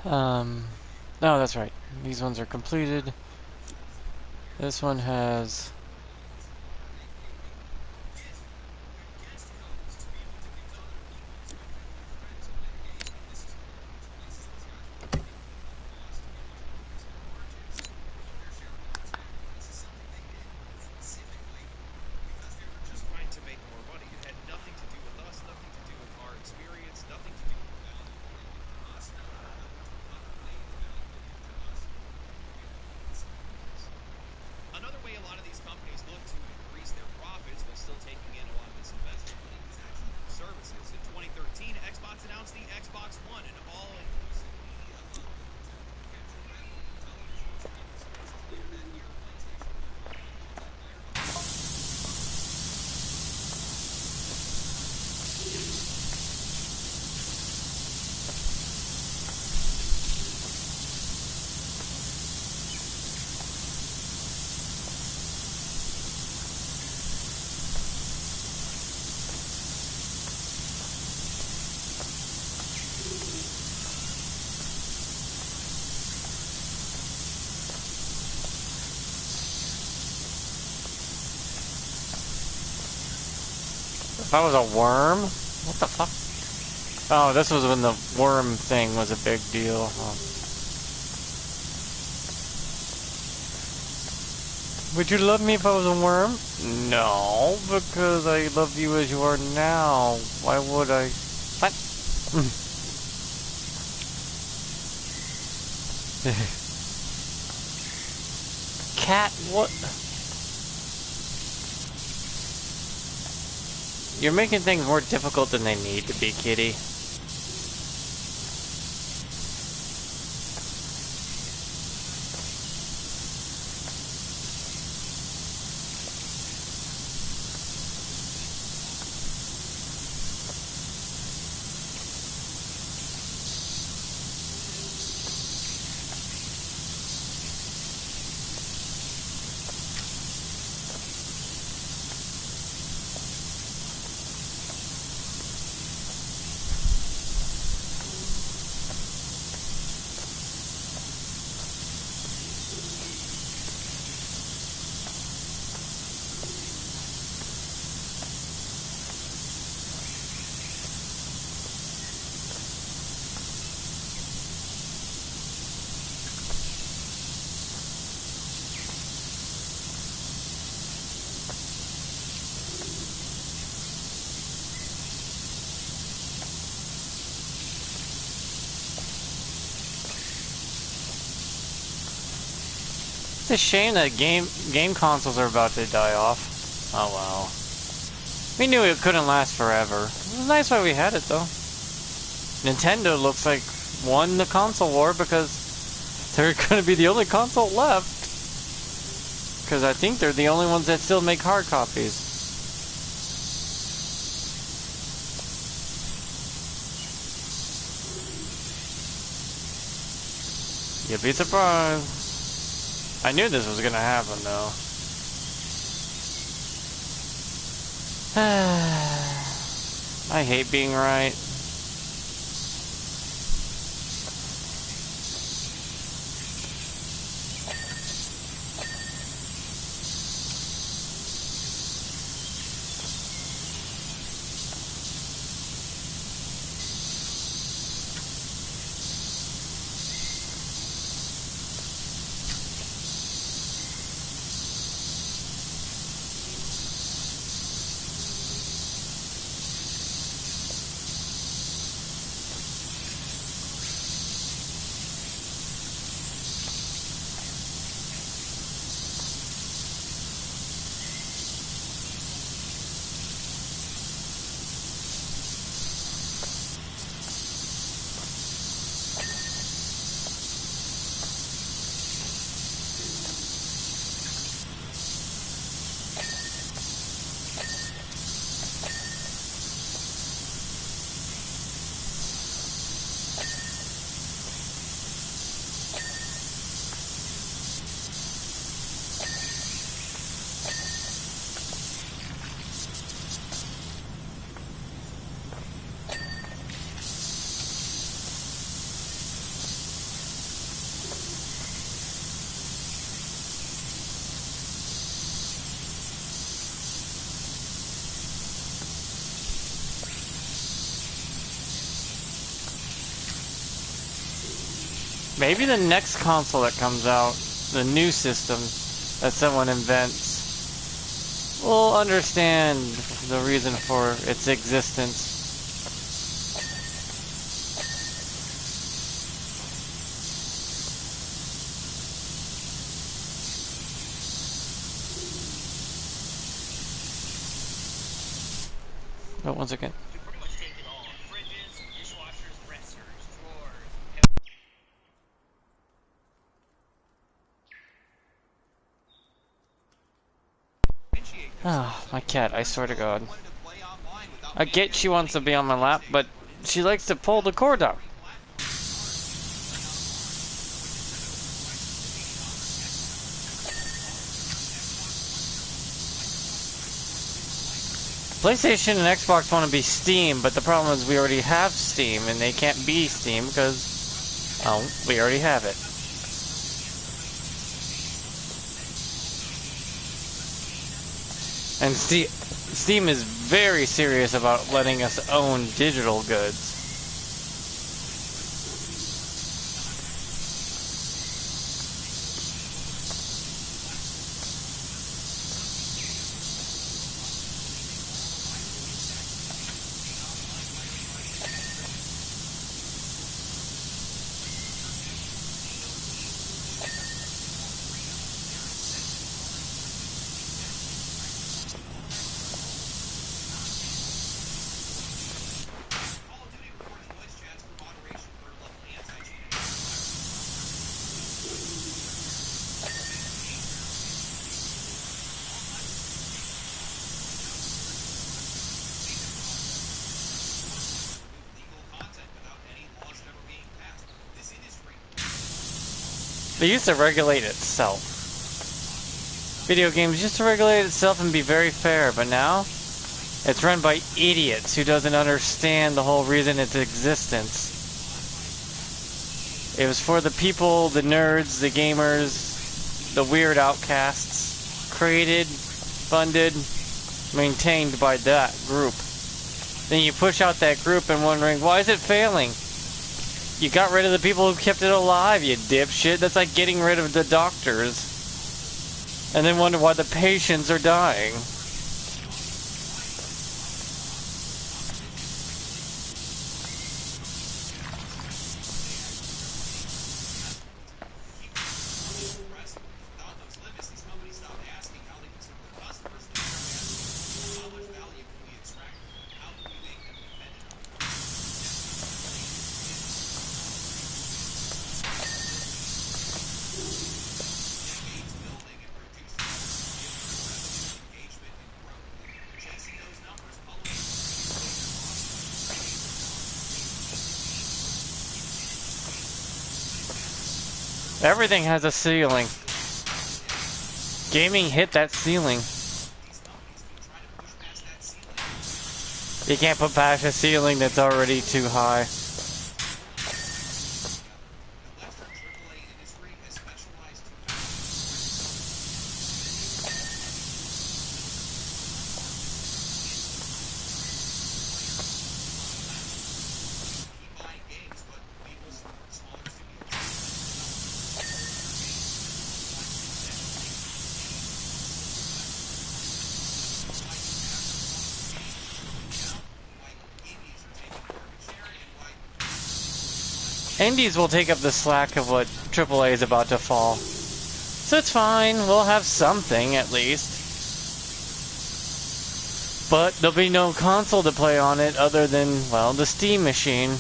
No, that's right. These ones are completed. This one has... If I was a worm? What the fuck? Oh, this was when the worm thing was a big deal. Oh. Would you love me if I was a worm? No, because I love you as you are now. Why would I? What? Cat, what? You're making things more difficult than they need to be, kitty. It's a shame that game consoles are about to die off. Oh well. We knew it couldn't last forever. It was nice while we had it though. Nintendo looks like won the console war because they're gonna be the only console left. Because I think they're the only ones that still make hard copies. You'd be surprised. I knew this was gonna happen though. I hate being right. Maybe the next console that comes out, the new system that someone invents, will understand the reason for its existence. But once again. Ah, my cat, I swear to God. I get she wants to be on my lap, but she likes to pull the cord out. PlayStation and Xbox want to be Steam, but the problem is we already have Steam, and they can't be Steam because, oh, we already have it. And Steam is very serious about letting us own digital goods. It used to regulate itself. Video games used to regulate itself and be very fair, but now it's run by idiots who doesn't understand the whole reason its existence. It was for the people, the nerds, the gamers, the weird outcasts, created, funded, maintained by that group. Then you push out that group and wondering, why is it failing? You got rid of the people who kept it alive, you dipshit. That's like getting rid of the doctors. And then wonder why the patients are dying. Everything has a ceiling. Gaming hit that ceiling. You can't put past a ceiling that's already too high. Indies will take up the slack of what AAA is about to fall. So it's fine, we'll have something at least. But there'll be no console to play on it other than, well, the Steam machine.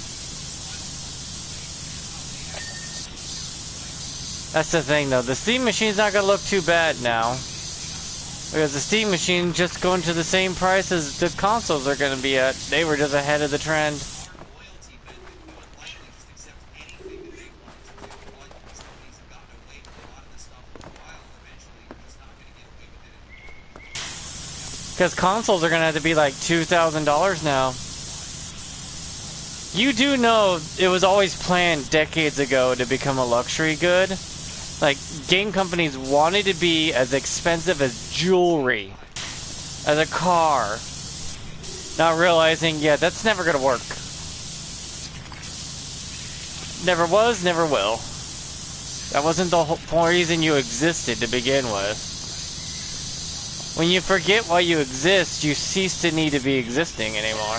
That's the thing though, the Steam machine's not gonna look too bad now. Because the Steam machine just going to the same price as the consoles are gonna be at. They were just ahead of the trend. Because consoles are going to have to be like $2,000 now. You do know it was always planned decades ago to become a luxury good. Like, game companies wanted to be as expensive as jewelry, as a car. Not realizing, yeah, that's never going to work. Never was, never will. That wasn't the whole reason you existed to begin with. When you forget why you exist, you cease to need to be existing anymore.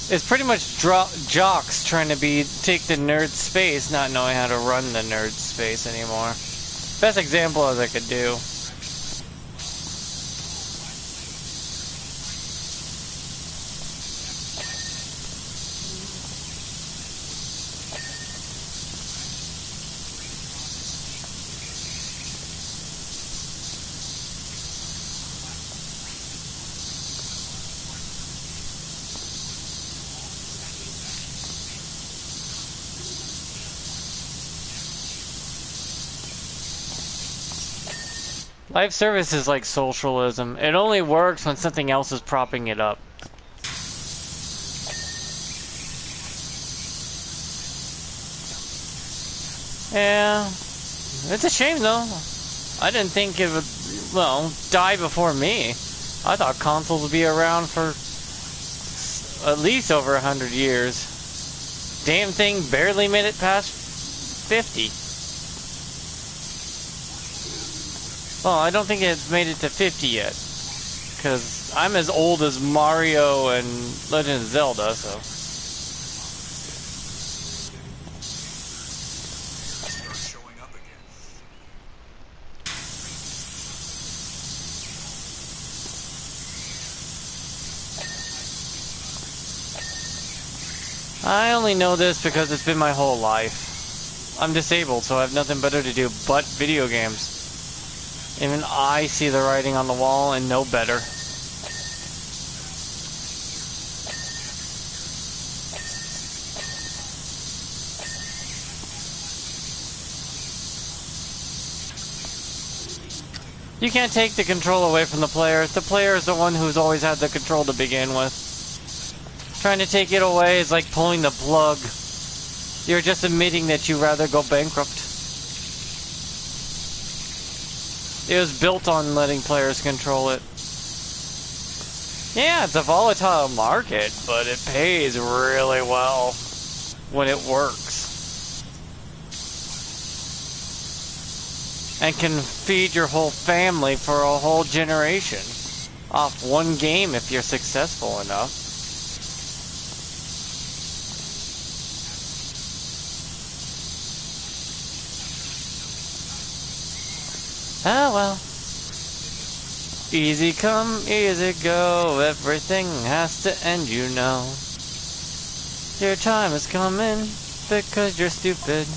It's pretty much jocks trying to take the nerd space, not knowing how to run the nerd space anymore. Best example as I could do. Live service is like socialism. It only works when something else is propping it up. Yeah. It's a shame though. I didn't think it would, well, die before me. I thought consoles would be around for at least over 100 years. Damn thing barely made it past 50. Well, I don't think it's made it to 50 yet, because I'm as old as Mario and Legend of Zelda, so. I only know this because it's been my whole life. I'm disabled, so I have nothing better to do but video games. Even I see the writing on the wall and know better. You can't take the control away from the player. The player is the one who's always had the control to begin with. Trying to take it away is like pulling the plug. You're just admitting that you'd rather go bankrupt. It was built on letting players control it. Yeah, it's a volatile market, but it pays really well when it works. And can feed your whole family for a whole generation off one game if you're successful enough. Ah, well. Easy come, easy go. Everything has to end, you know. Your time is coming because you're stupid.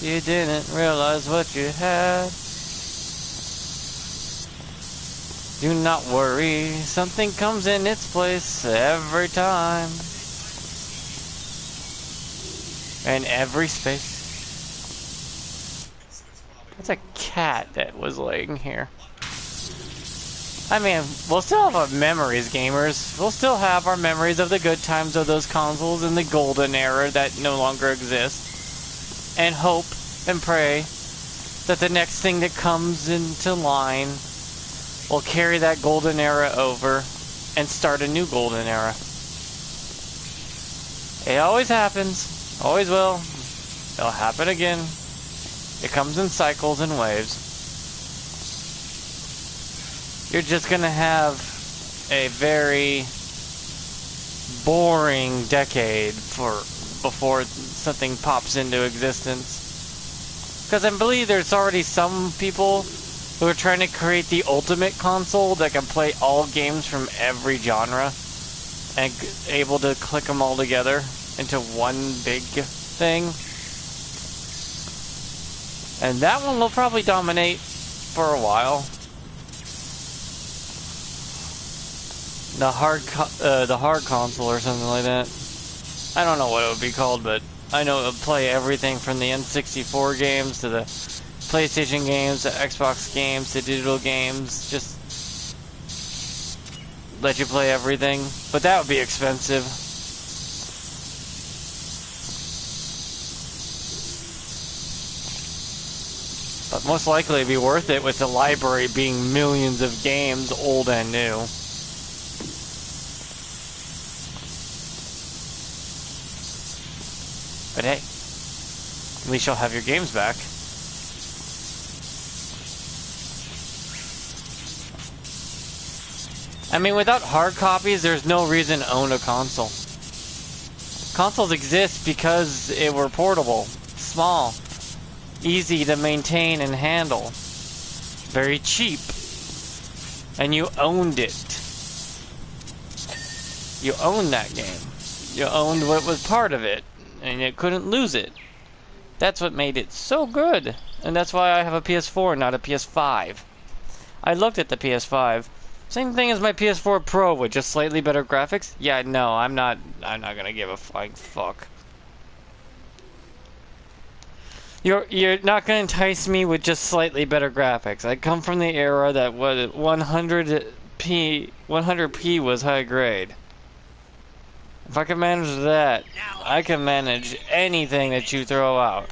You didn't realize what you had. Do not worry, something comes in its place every time. In every space. That's a cat that was laying here. I mean, we'll still have our memories, gamers. We'll still have our memories of the good times of those consoles in the golden era that no longer exists. And hope and pray that the next thing that comes into line will carry that golden era over and start a new golden era. It always happens. Always will. It'll happen again. It comes in cycles and waves. You're just gonna have a very boring decade before something pops into existence. Because I believe there's already some people who are trying to create the ultimate console that can play all games from every genre. and able to click them all together into one big thing. And that one will probably dominate for a while. The hard console or something like that. I don't know what it would be called, but I know it would play everything from the N64 games to the PlayStation games to Xbox games to digital games. Just let you play everything. But that would be expensive. But most likely it'd be worth it with the library being millions of games, old and new. But hey, at least you'll have your games back. I mean, without hard copies, there's no reason to own a console. Consoles exist because it were portable, small, easy to maintain and handle, very cheap, and you owned it. You owned that game. You owned what was part of it, and you couldn't lose it. That's what made it so good, and that's why I have a PS4, not a PS5. I looked at the PS5. Same thing as my PS4 Pro with just slightly better graphics. Yeah, no, I'm not gonna give a flying fuck. You're not gonna entice me with just slightly better graphics. I come from the era that 100p was high grade. If I can manage that, I can manage anything that you throw out.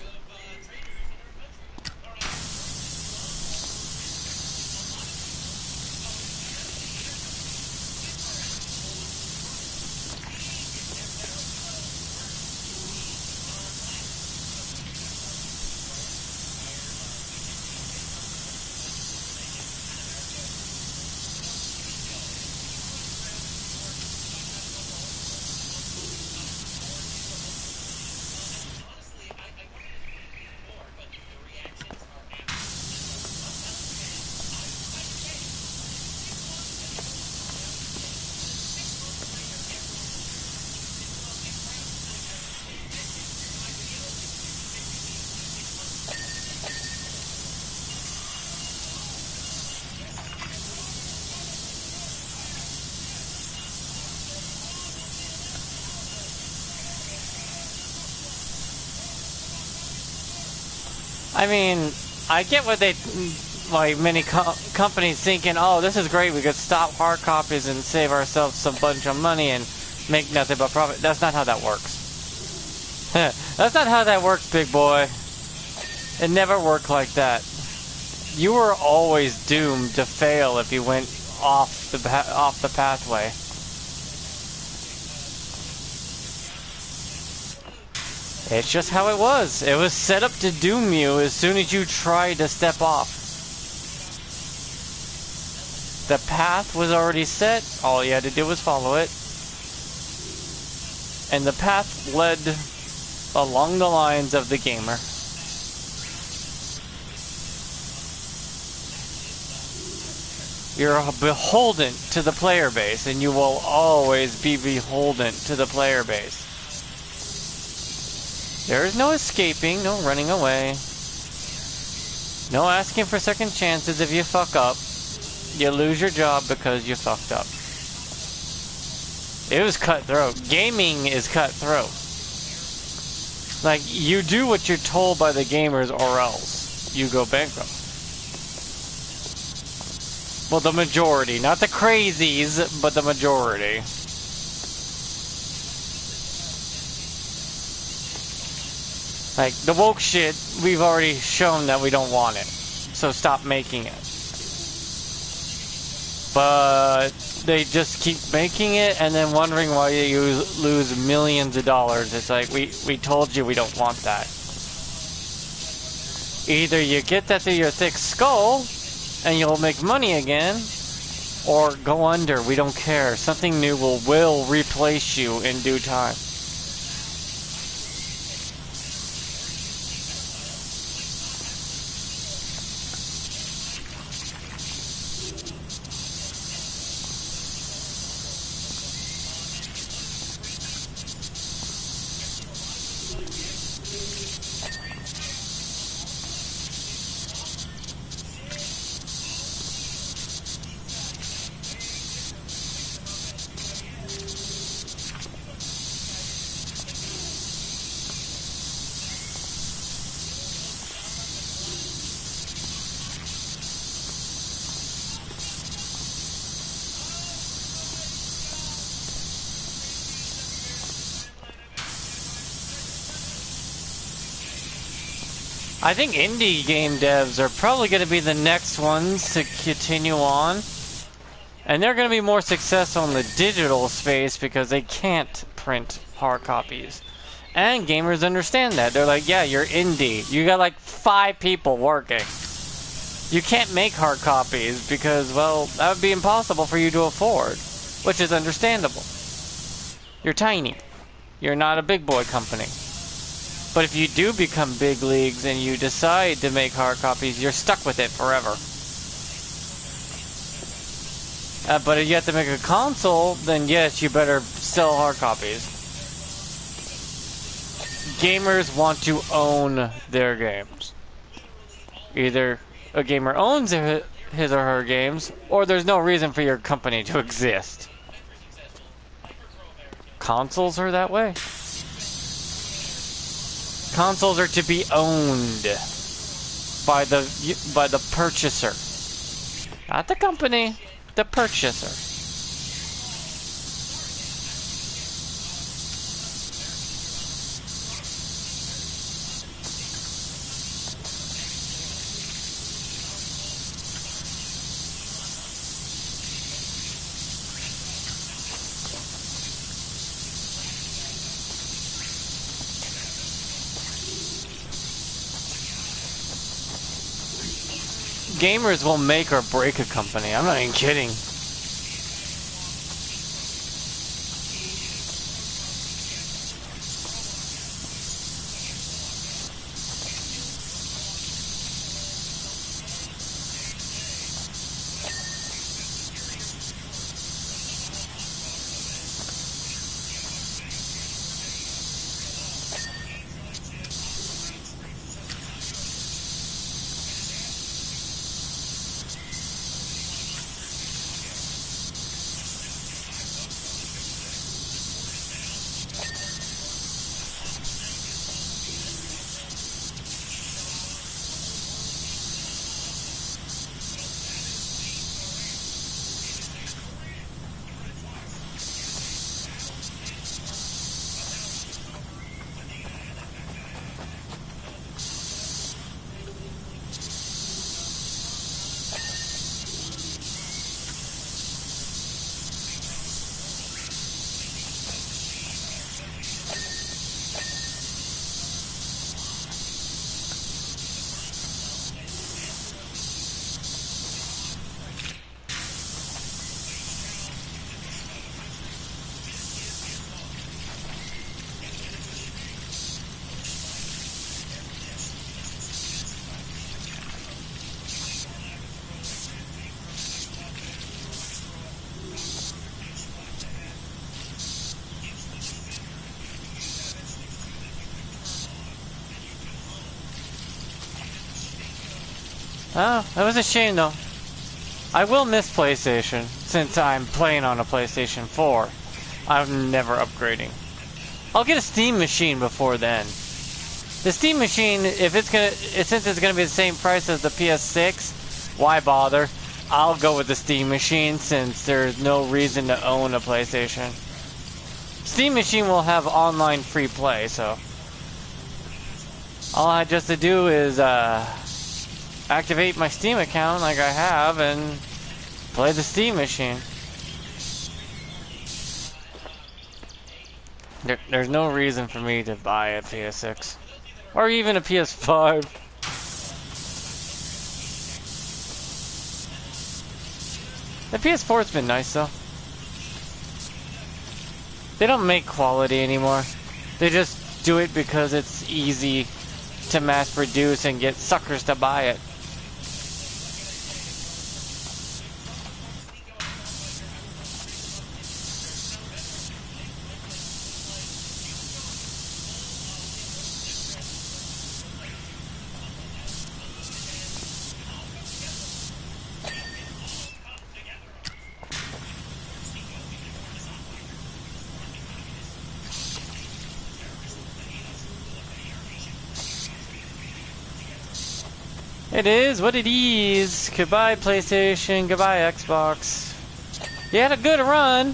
I mean, I get what they, like many companies thinking, oh, this is great, we could stop hard copies and save ourselves some bunch of money and make nothing but profit. That's not how that works. That's not how that works, big boy. It never worked like that. You were always doomed to fail if you went off the pathway. It's just how it was. It was set up to doom you as soon as you tried to step off. The path was already set. All you had to do was follow it. And the path led along the lines of the gamer. You're beholden to the player base, and you will always be beholden to the player base. There is no escaping, no running away. No asking for second chances if you fuck up. You lose your job because you fucked up. It was cutthroat. Gaming is cutthroat. Like, you do what you're told by the gamers or else you go bankrupt. Well, the majority. Not the crazies, but the majority. Like, the woke shit, we've already shown that we don't want it. So stop making it. But they just keep making it and then wondering why you lose millions of dollars. It's like, we told you we don't want that. Either you get that through your thick skull and you'll make money again, or go under. We don't care. Something new will replace you in due time. I think indie game devs are probably going to be the next ones to continue on. And they're going to be more successful in the digital space because they can't print hard copies. And gamers understand that. They're like, yeah, you're indie. You got like 5 people working. You can't make hard copies because, well, that would be impossible for you to afford. Which is understandable. You're tiny. You're not a big boy company. But if you do become big leagues and you decide to make hard copies, you're stuck with it forever. But if you have to make a console, then yes, you better sell hard copies. Gamers want to own their games. Either a gamer owns his or her games, or there's no reason for your company to exist. Consoles are that way. Consoles are to be owned by the purchaser, not the company, the purchaser. Gamers will make or break a company. I'm not even kidding. Oh, that was a shame though. I will miss PlayStation, since I'm playing on a PlayStation 4. I'm never upgrading. I'll get a Steam machine before then. The Steam machine, since it's gonna be the same price as the PS6, why bother? I'll go with the Steam machine since there's no reason to own a PlayStation. Steam machine will have online free play, so all I just to do is activate my Steam account like I have and play the Steam machine. There's no reason for me to buy a PS6 or even a PS5. The PS4's been nice though. They don't make quality anymore. They just do it because it's easy to mass produce and get suckers to buy it. It is what it is. Goodbye PlayStation, goodbye Xbox. You had a good run.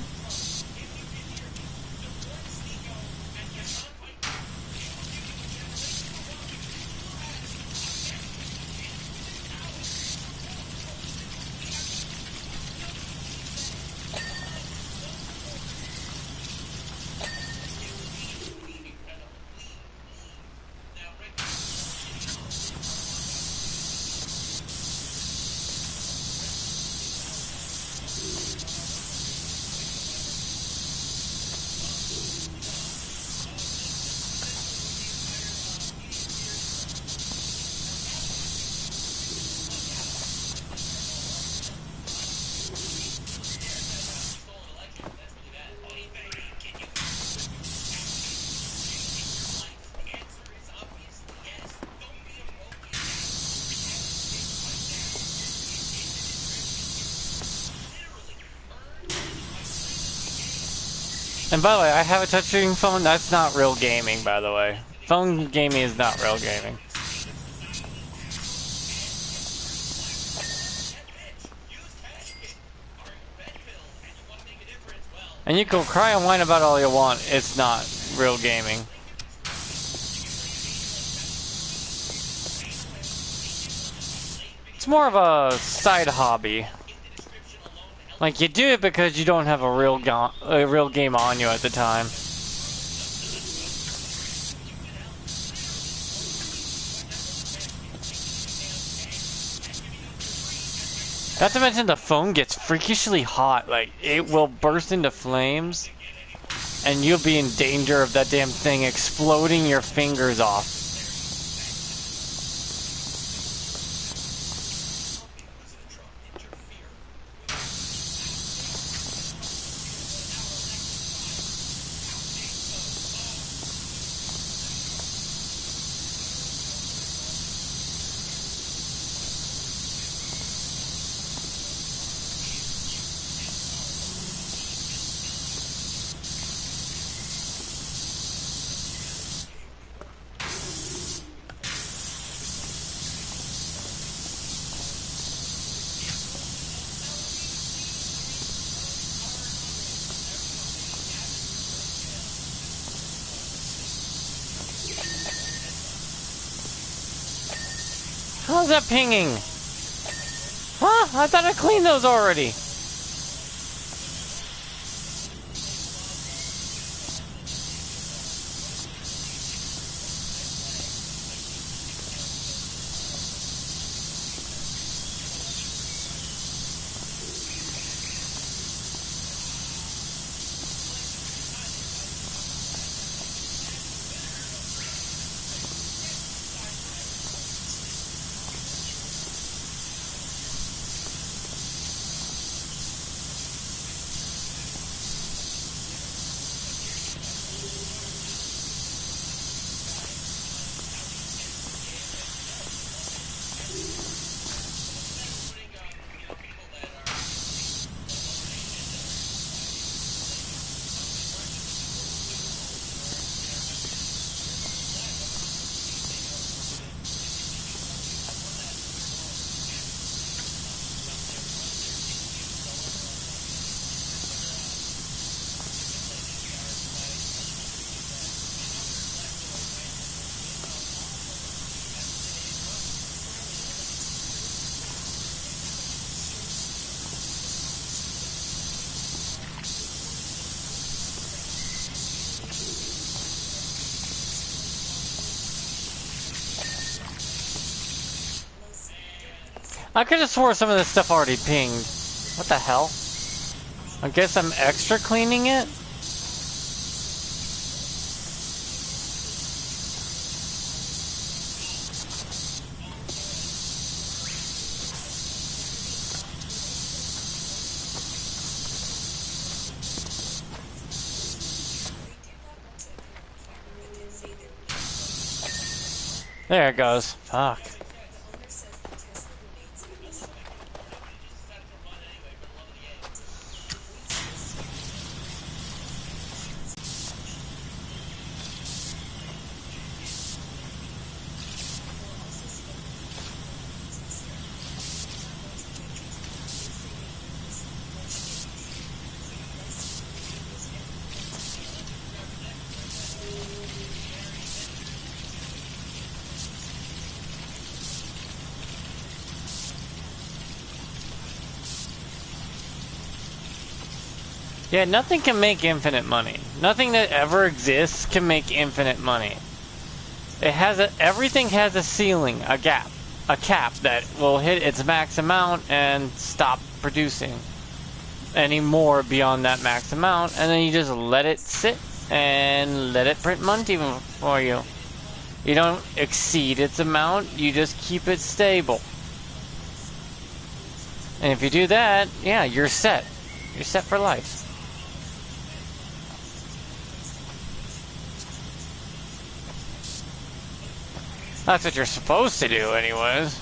And by the way, I have a touchscreen phone. That's not real gaming, by the way. Phone gaming is not real gaming. And you can cry and whine about all you want. It's not real gaming. It's more of a side hobby. Like, you do it because you don't have a real game on you at the time. Not to mention the phone gets freakishly hot. Like, it will burst into flames, and you'll be in danger of that damn thing exploding your fingers off. How's that pinging? Huh? I thought I cleaned those already. I could have swore some of this stuff already pinged. What the hell? I guess I'm extra cleaning it? There it goes. Fuck. Yeah, nothing can make infinite money. Nothing that ever exists can make infinite money. It has everything has a ceiling, a cap that will hit its max amount and stop producing any more beyond that max amount, and then you just let it sit and let it print money for you. You don't exceed its amount, you just keep it stable. And if you do that, yeah, you're set. You're set for life. That's what you're supposed to do, anyways.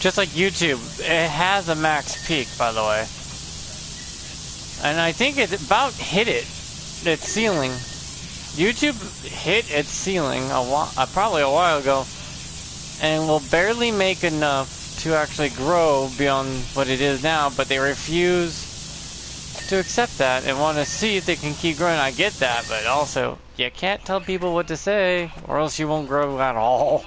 Just like YouTube, it has a max peak, by the way. And I think it about hit its ceiling. YouTube hit its ceiling probably a while ago, and will barely make enough to actually grow beyond what it is now, but they refuse to accept that and want to see if they can keep growing. I get that, but also, you can't tell people what to say, or else you won't grow at all.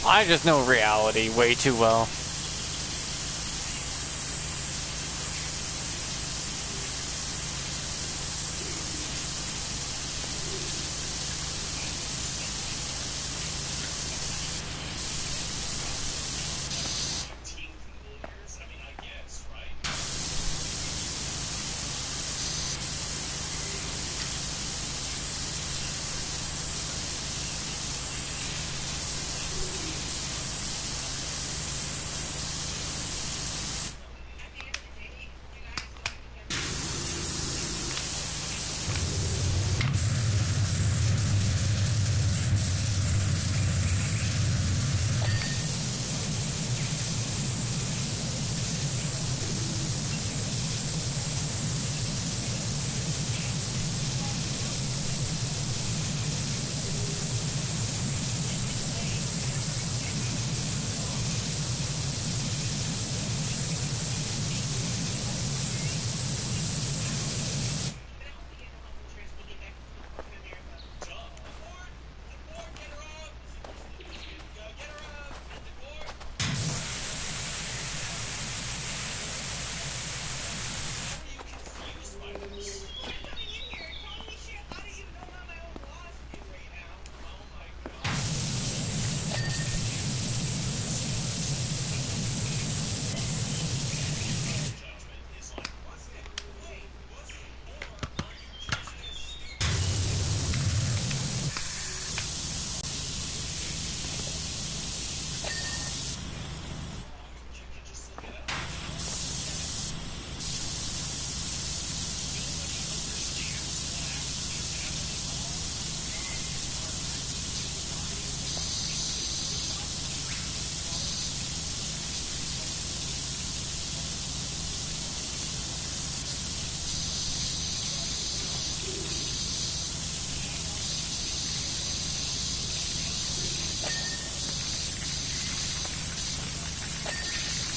I just know reality way too well.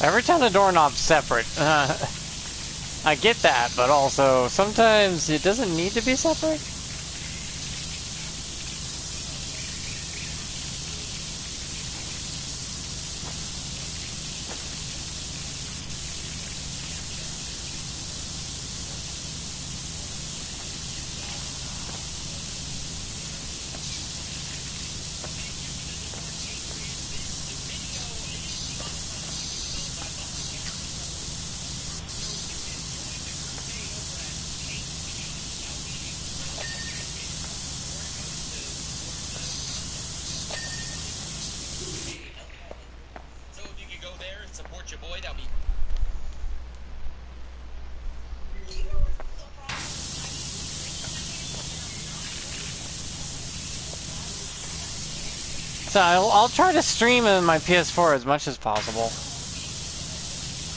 Every time the doorknob's separate, I get that, but also sometimes it doesn't need to be separate. So I'll try to stream in my PS4 as much as possible.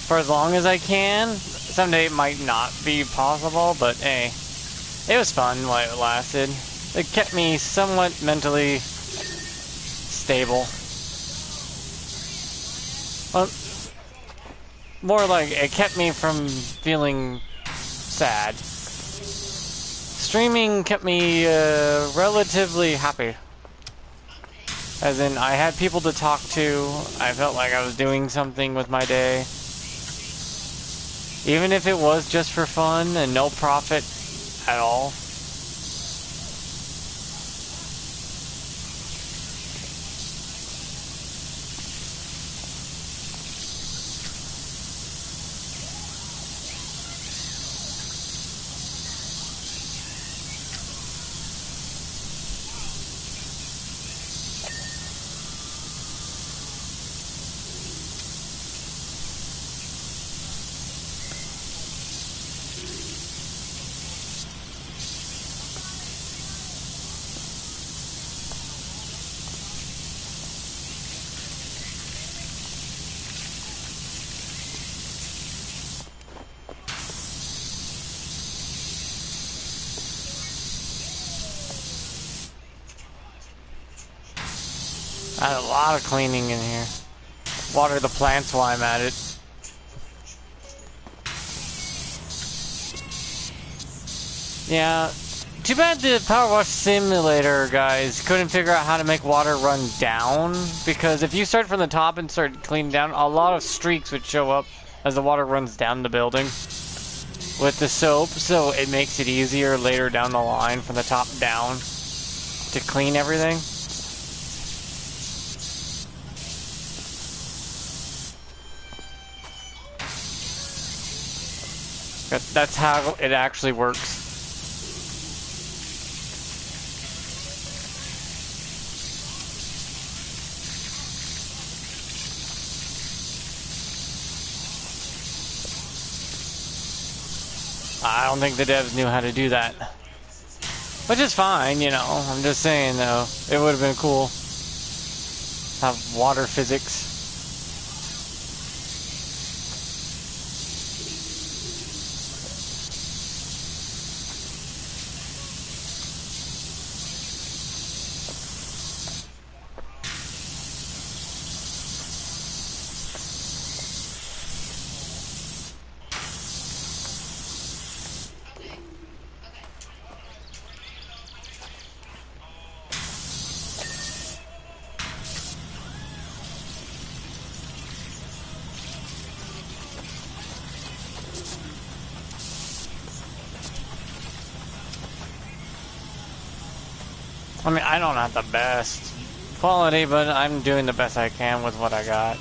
For as long as I can. Someday it might not be possible, but hey. It was fun while it lasted. It kept me somewhat mentally stable. More like it kept me from feeling sad. Streaming kept me relatively happy. As in, I had people to talk to. I felt like I was doing something with my day. Even if it was just for fun and no profit at all. I had a lot of cleaning in here. Water the plants while I'm at it. Yeah, too bad the Powerwash simulator guys couldn't figure out how to make water run down, because if you start from the top and start cleaning down, a lot of streaks would show up as the water runs down the building with the soap, so it makes it easier later down the line from the top down to clean everything. That's how it actually works. I don't think the devs knew how to do that. Which is fine, you know. I'm just saying, though, it would have been cool. Have water physics. I mean, I don't have the best quality, but I'm doing the best I can with what I got.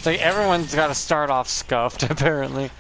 So everyone's got to start off scuffed, apparently.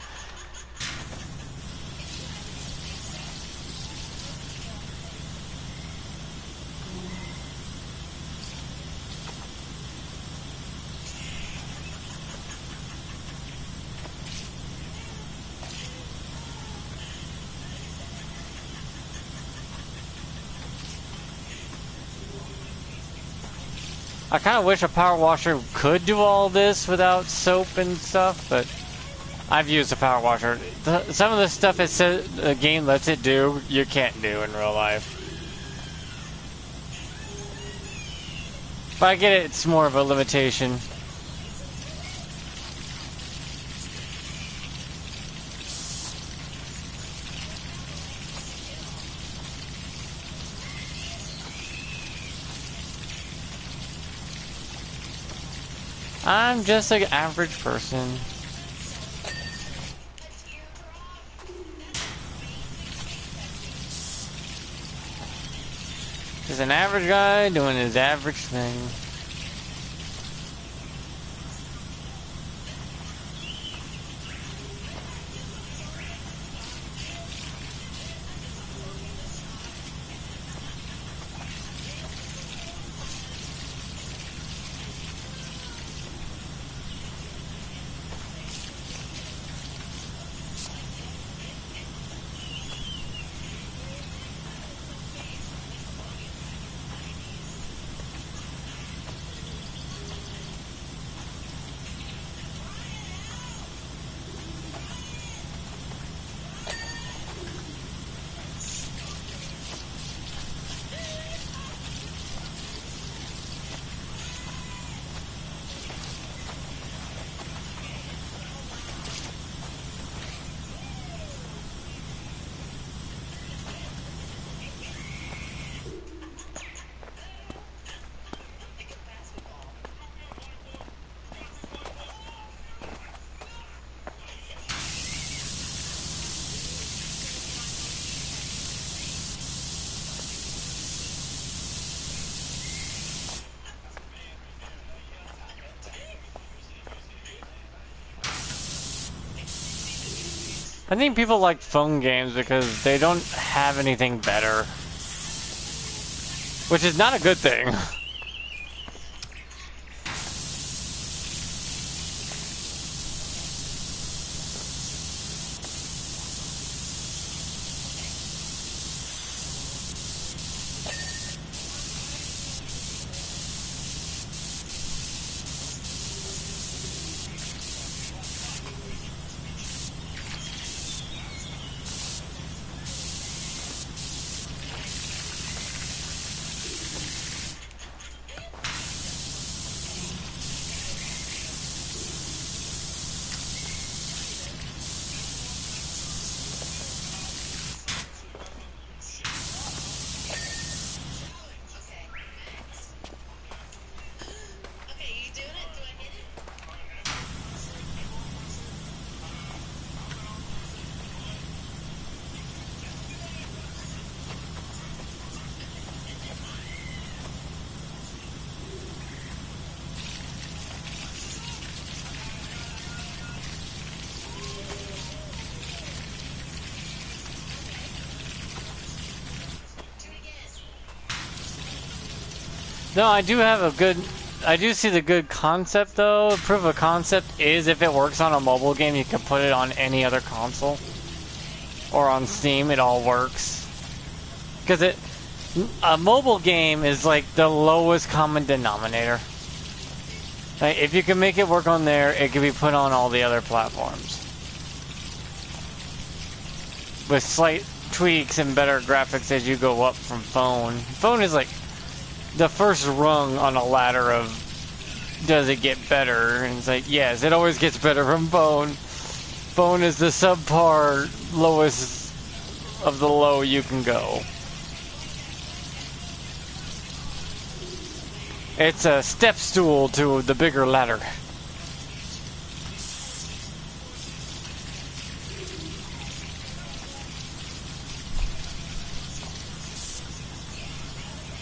I kind of wish a power washer could do all this without soap and stuff, but I've used a power washer. Some of the stuff it says the game lets it do, you can't do in real life. But I get it, it's more of a limitation. I'm just an average person. just an average guy doing his average thing. I think people like phone games because they don't have anything better. Which is not a good thing. No, I do see the good concept though. Proof of concept is if it works on a mobile game, you can put it on any other console. Or on Steam, it all works. Because a mobile game is like the lowest common denominator. Like, if you can make it work on there, it can be put on all the other platforms. With slight tweaks and better graphics as you go up from phone. Phone is like the first rung on a ladder of does it get better? And it's like, yes, it always gets better from phone. Phone is the subpar lowest of the low you can go. It's a step stool to the bigger ladder.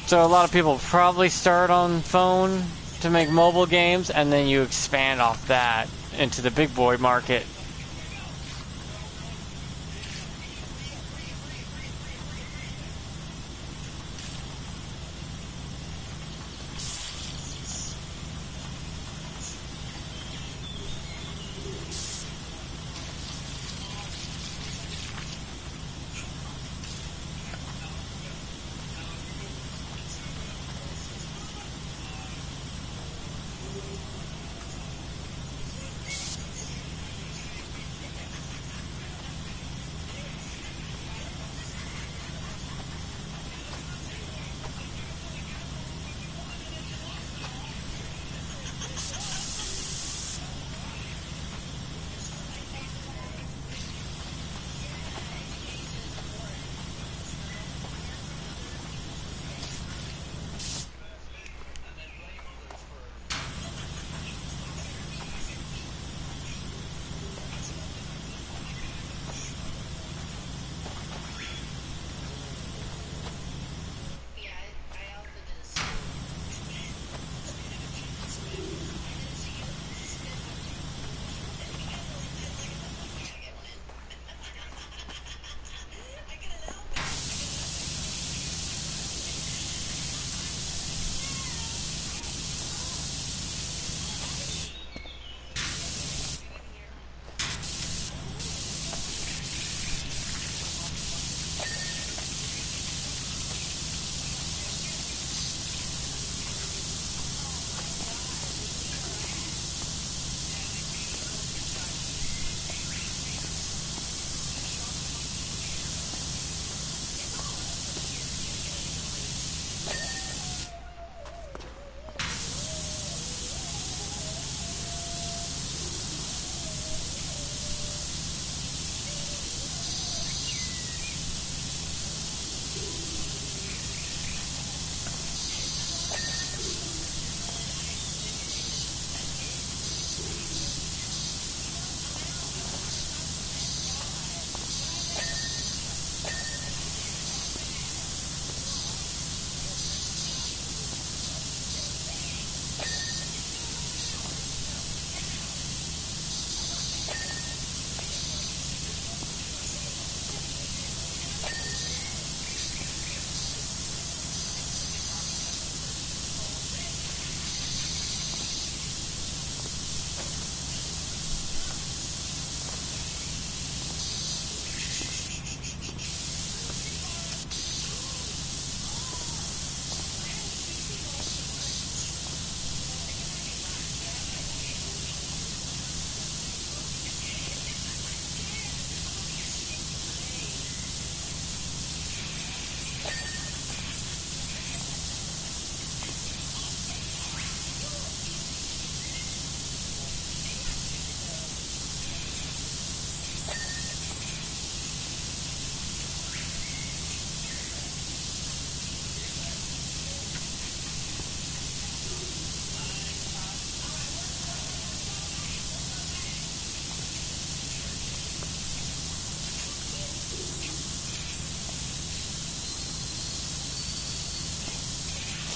So a lot of people probably start on phone to make mobile games, and then you expand off that into the big boy market.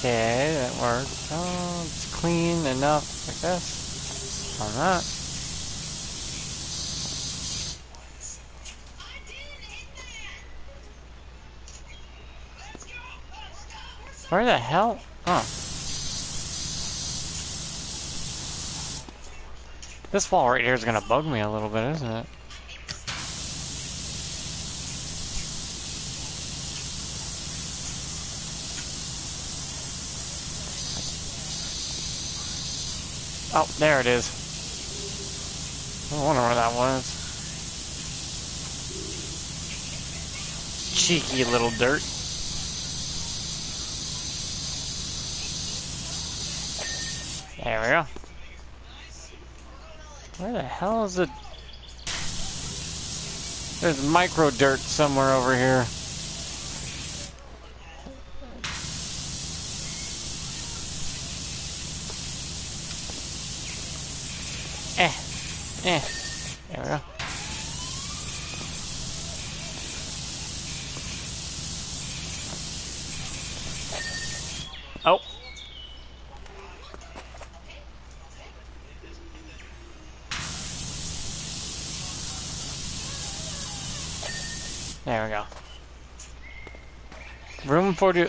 Okay, that works. Oh, it's clean enough, I guess. On that. Where the hell? Oh. This wall right here is gonna bug me a little bit, isn't it? Oh, there it is. I wonder where that was. Cheeky little dirt. There we go. Where the hell is it? There's micro dirt somewhere over here. There we go. Oh. There we go. Room 40,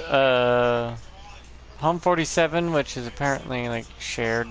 home 47, which is apparently, like, shared.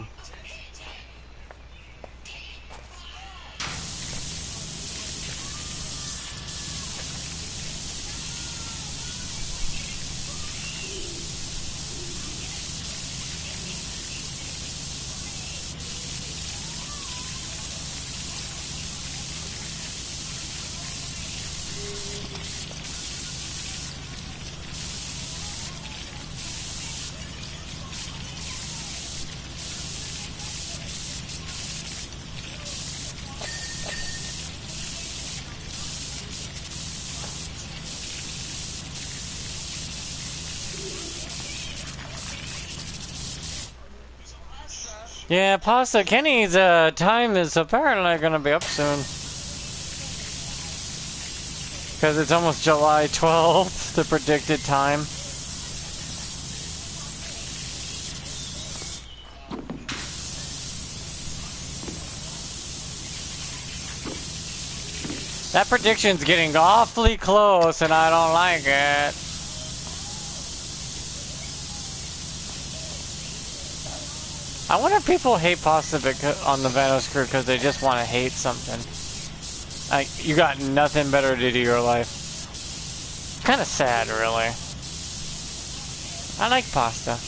Yeah, Pasta Kenny's time is apparently going to be up soon. Because it's almost July 12th, the predicted time. That prediction's getting awfully close and I don't like it. I wonder if people hate pasta on the Vanos crew because they just want to hate something. Like, you got nothing better to do your life. Kind of sad, really. I like pasta.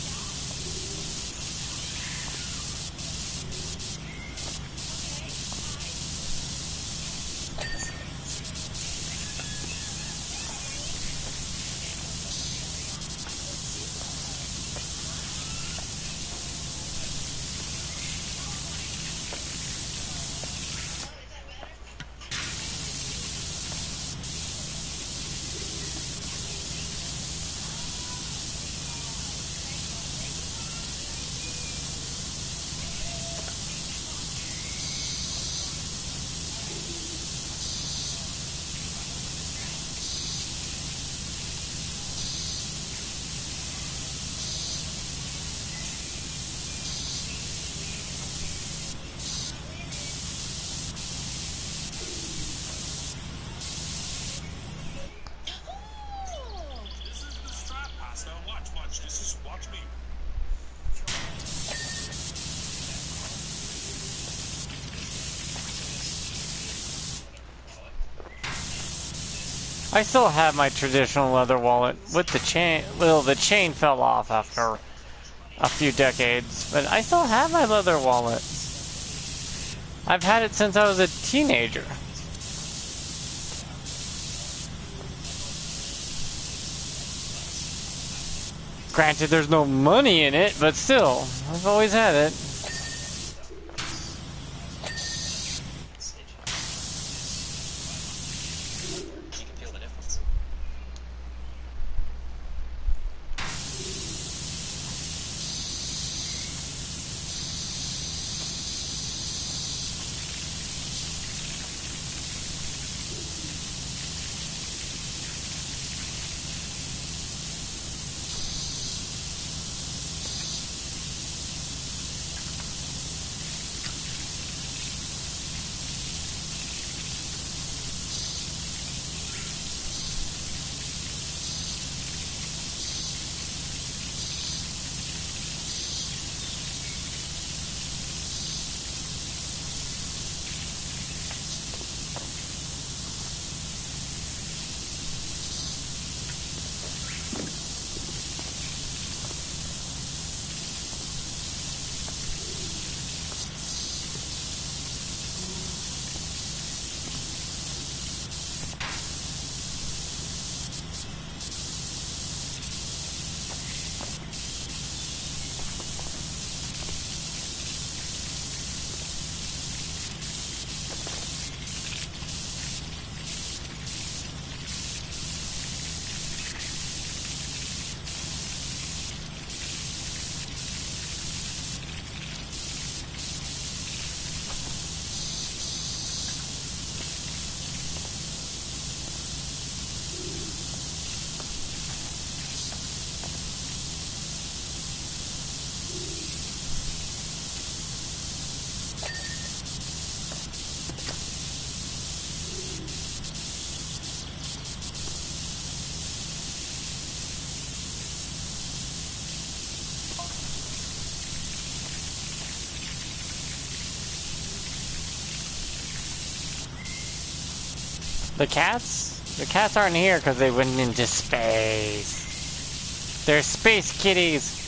I still have my traditional leather wallet with the chain. Well, the chain fell off after a few decades, but I still have my leather wallet. I've had it since I was a teenager. Granted, there's no money in it, but still, I've always had it. The cats? The cats aren't here because they went into space. They're space kitties.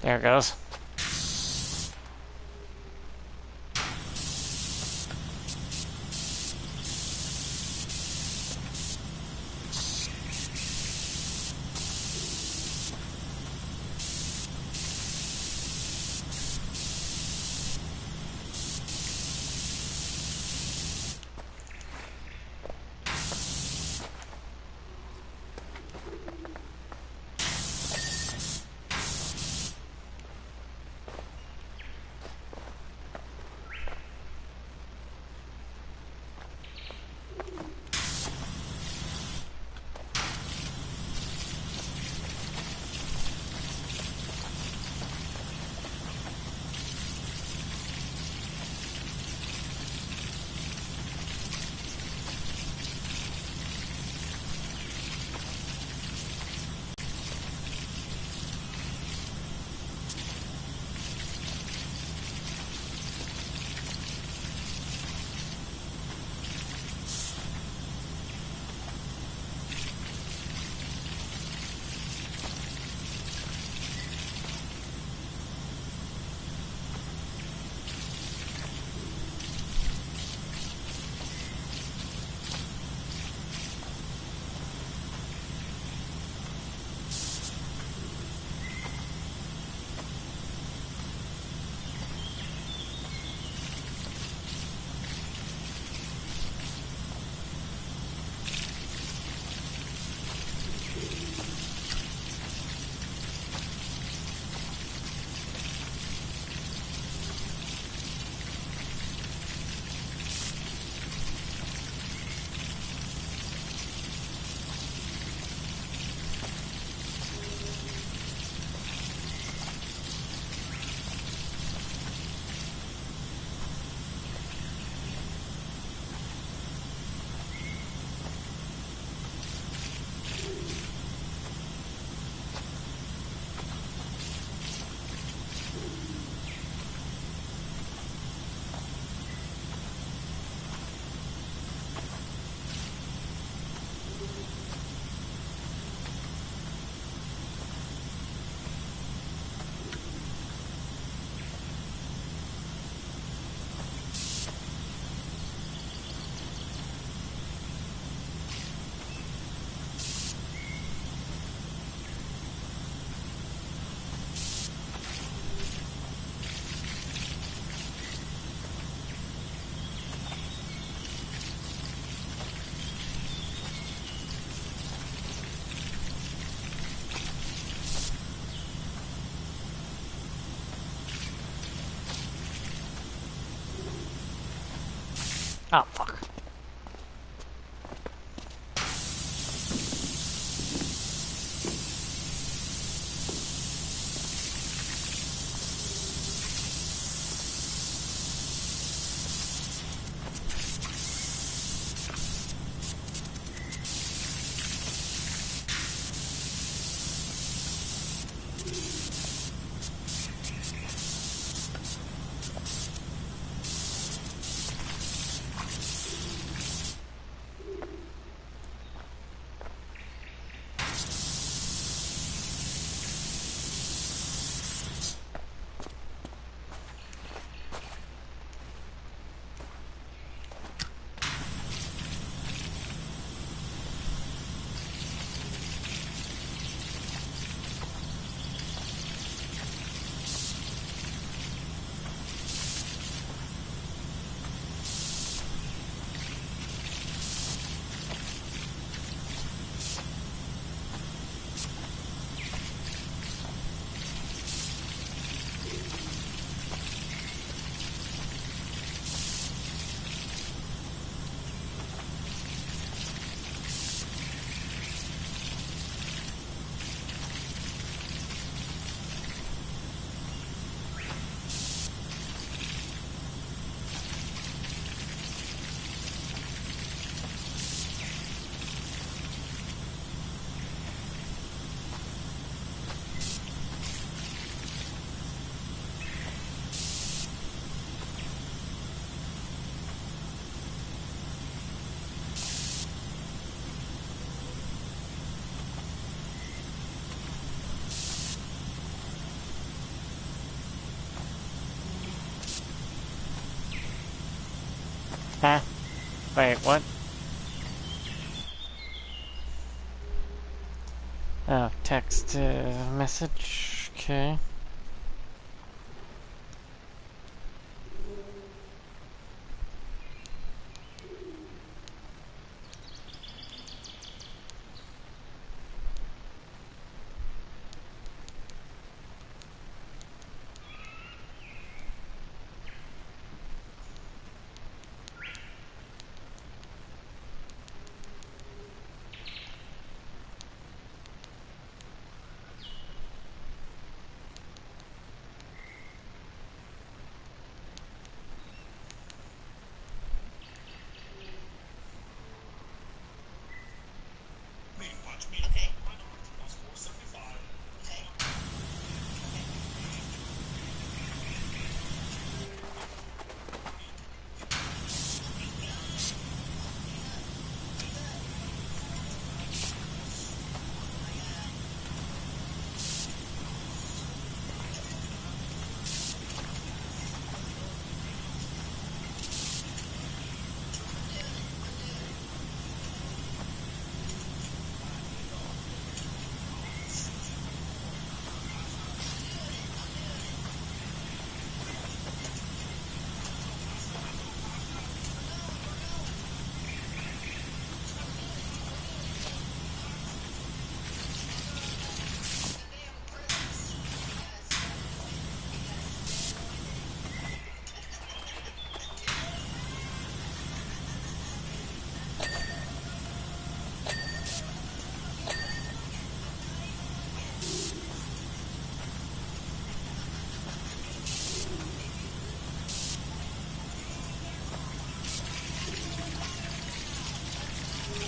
There it goes. Oh, fuck. Wait, what? Oh, text message. Okay.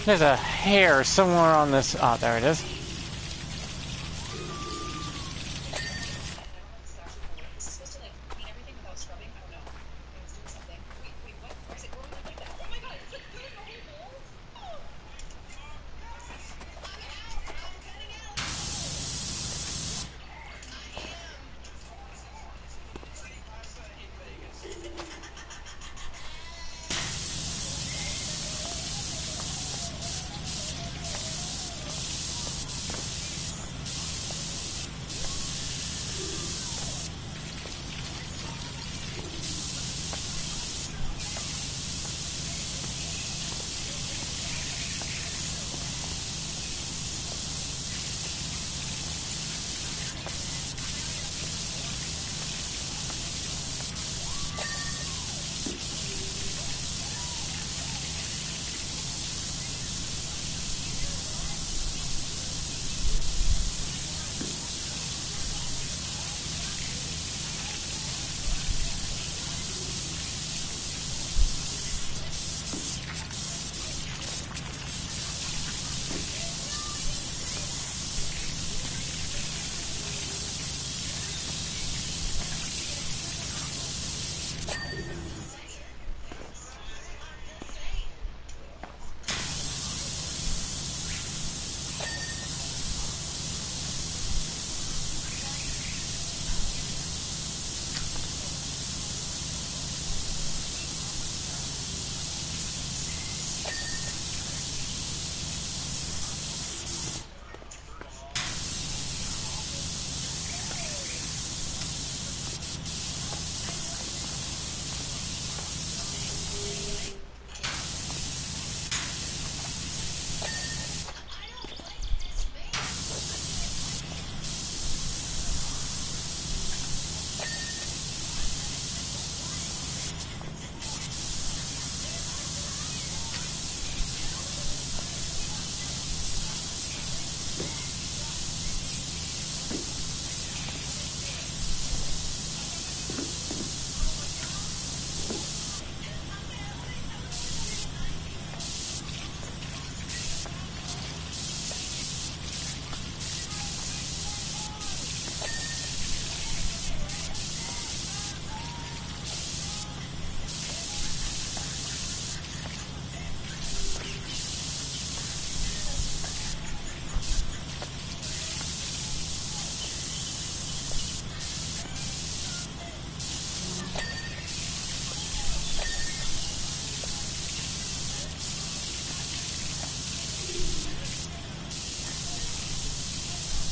There's a hair somewhere on this. Oh, there it is.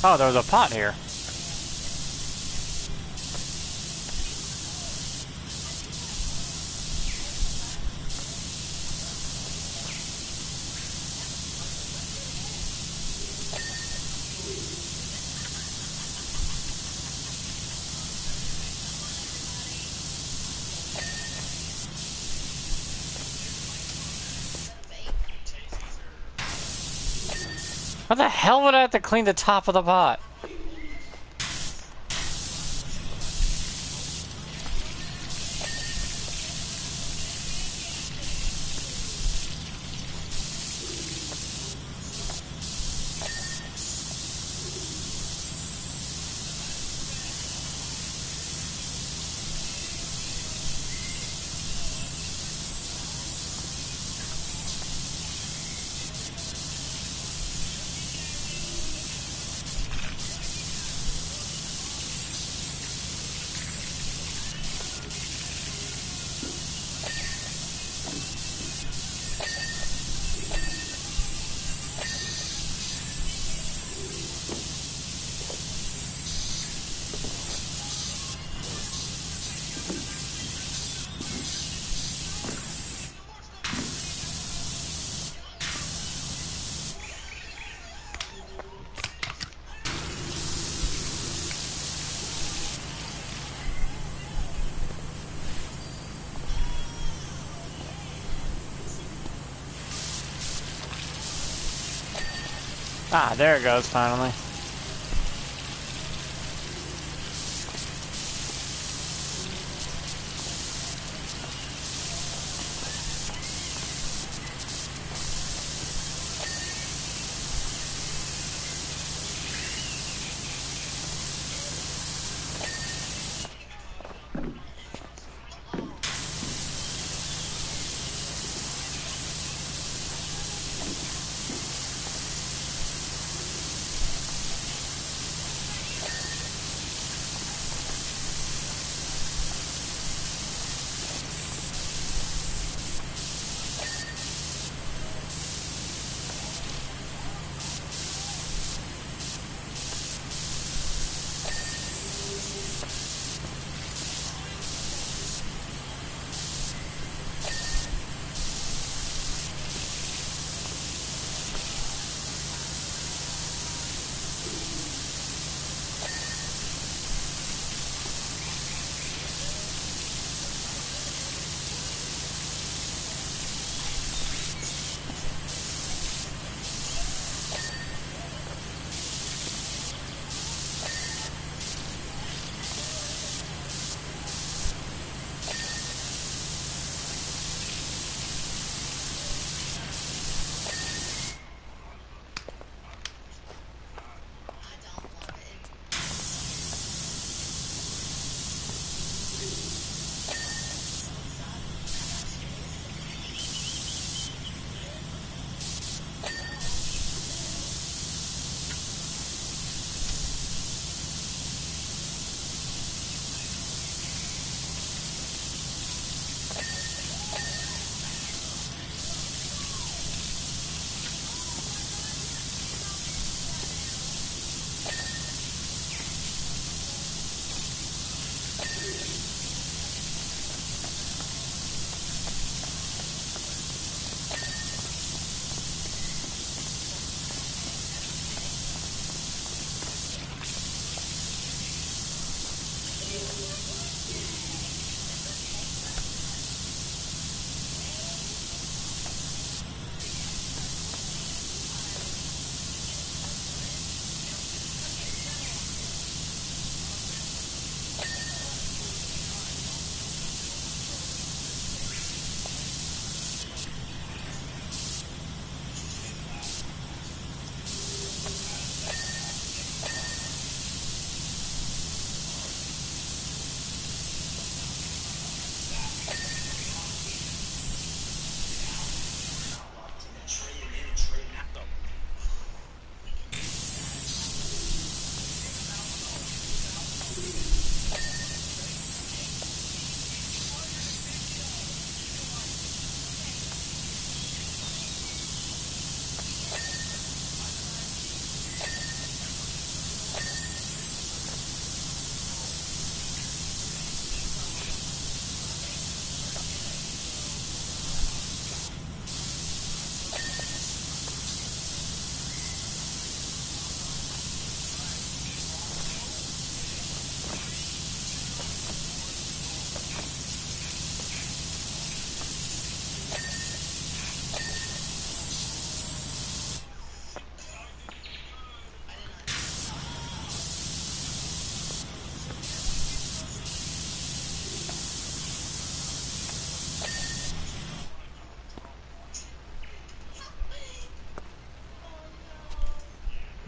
Oh, there was a pot here. What the hell would I have to clean the top of the pot? Ah, there it goes, finally.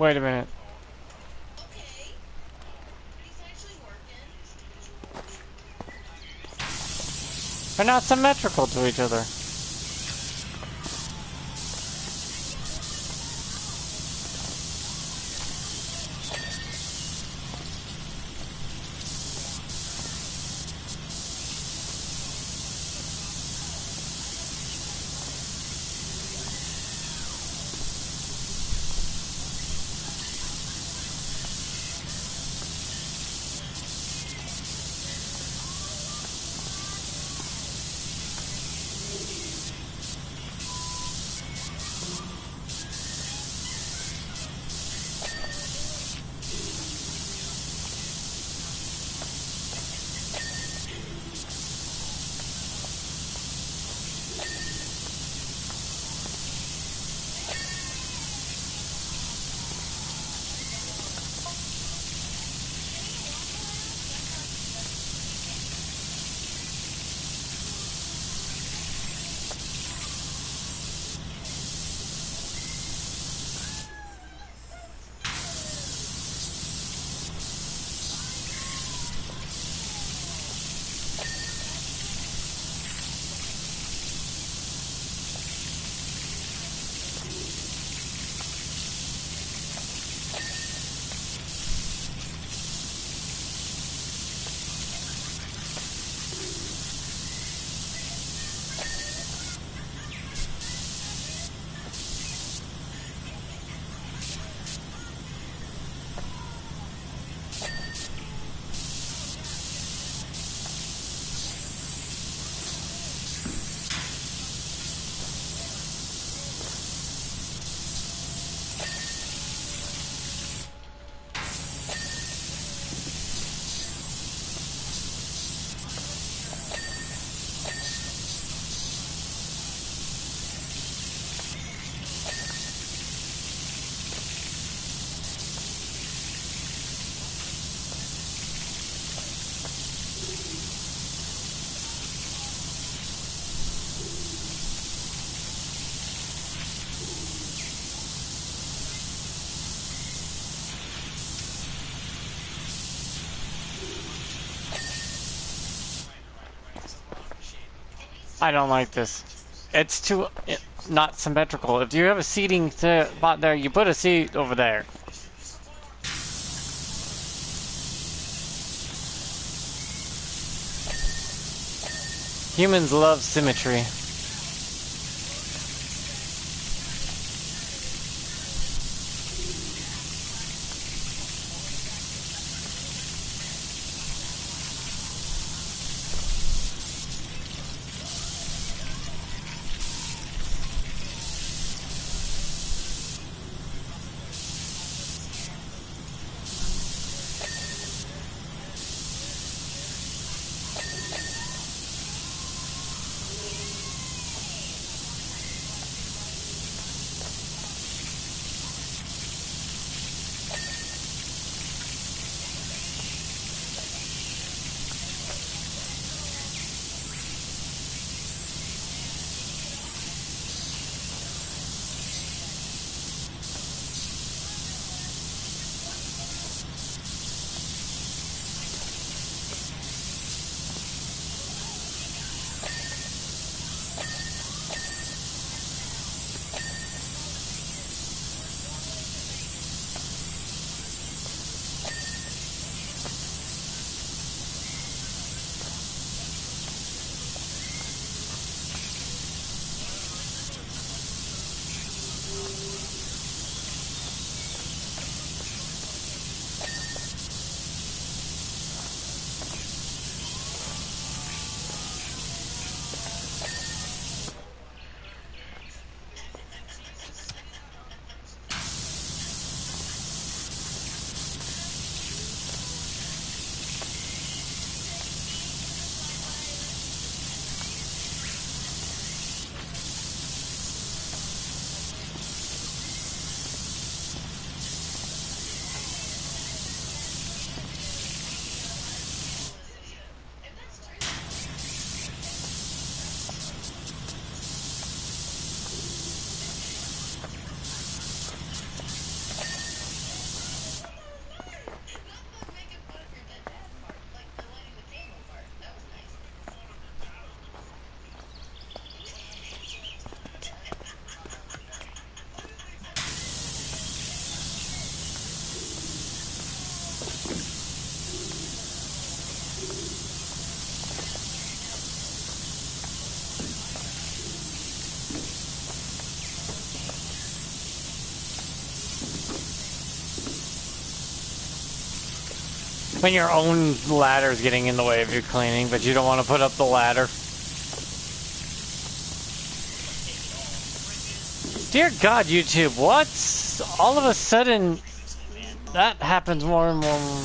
Wait a minute. They're not symmetrical to each other. I don't like this. It's too not symmetrical. If you have a seating spot there, you put a seat over there. Humans love symmetry. When your own ladder is getting in the way of your cleaning, but you don't want to put up the ladder. Dear God, YouTube, what? All of a sudden, that happens more and more.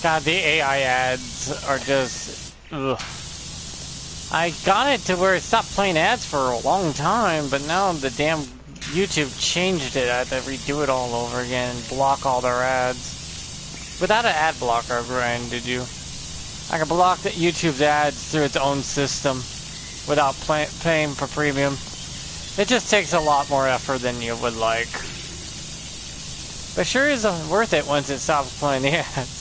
God, the AI ads are just... Ugh. I got it to where it stopped playing ads for a long time, but now the damn YouTube changed it. I had to redo it all over again and block all their ads. Without an ad blocker, Brian, did you? I can block the YouTube's ads through its own system without paying for premium. It just takes a lot more effort than you would like. But sure is worth it once it stops playing the ads.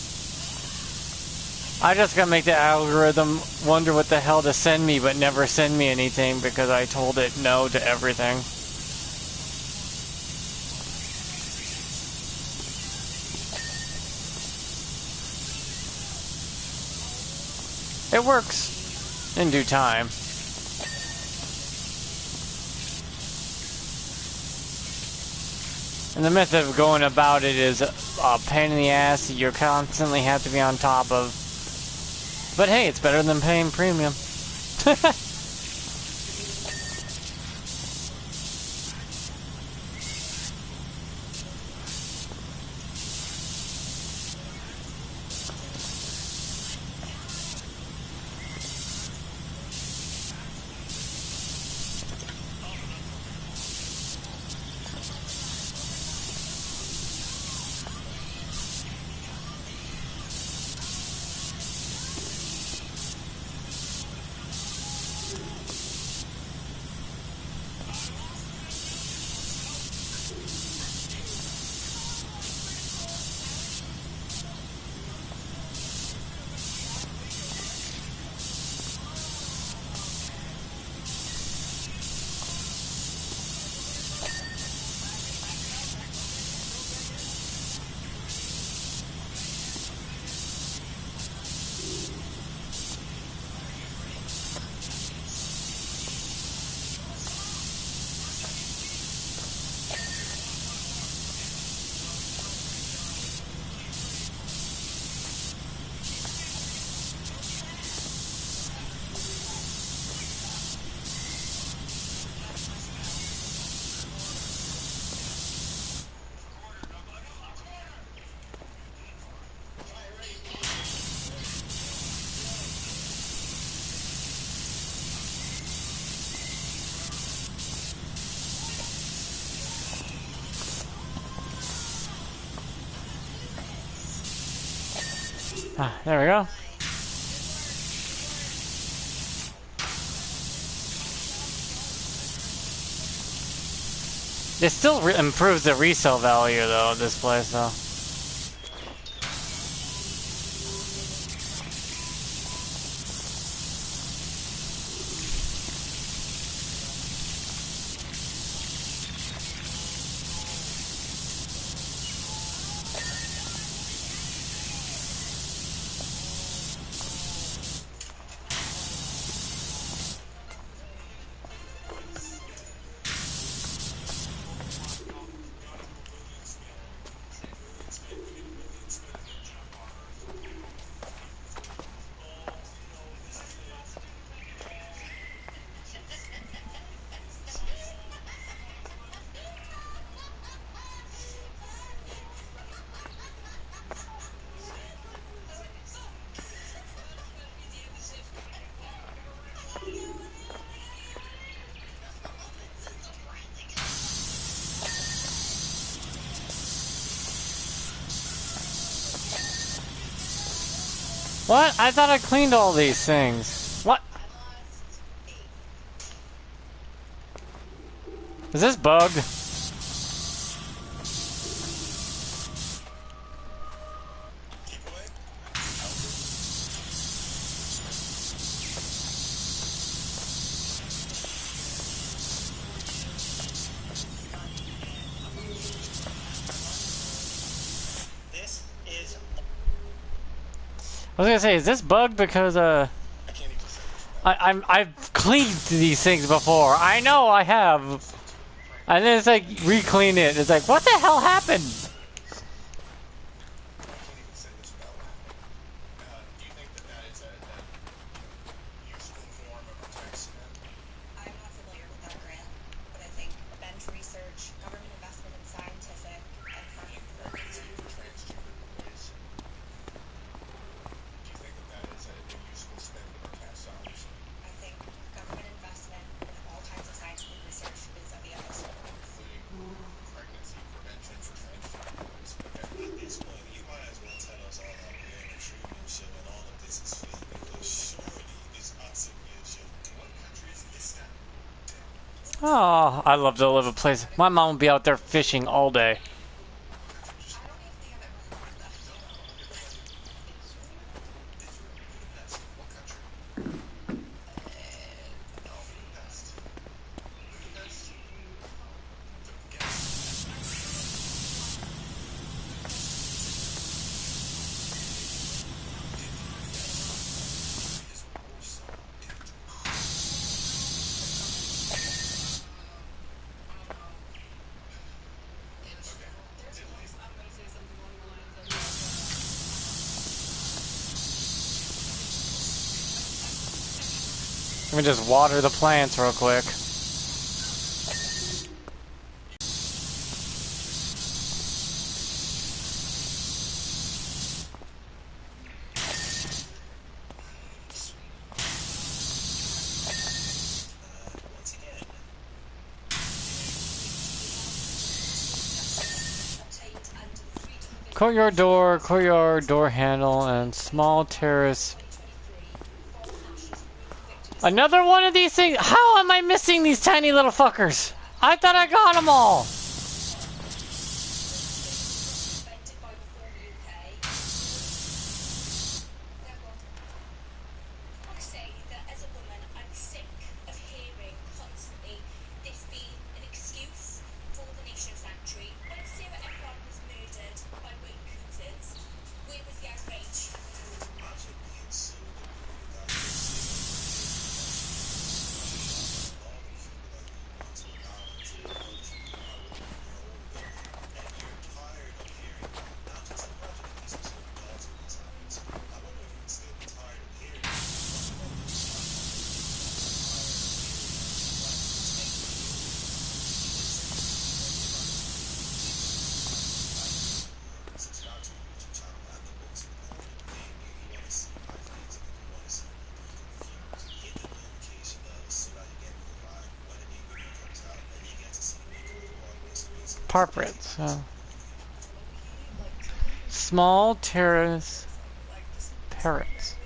I just gotta make the algorithm wonder what the hell to send me, but never send me anything because I told it no to everything. It works in due time. And the method of going about it is a pain in the ass that you constantly have to be on top of. But hey, it's better than paying premium. There we go. It still improves the resale value, though, this place, though. What? I thought I cleaned all these things. What? Is this bugged? I was gonna say, is this bugged because I've cleaned these things before. I know I have, and then it's like re-clean it. It's like, what the hell happened? Oh, I love to live a place. My mom would be out there fishing all day. Let me just water the plants real quick. Courtyard door handle, and small terrace. Another one of these things? How am I missing these tiny little fuckers? I thought I got them all. Parpets. Small terrace parrots.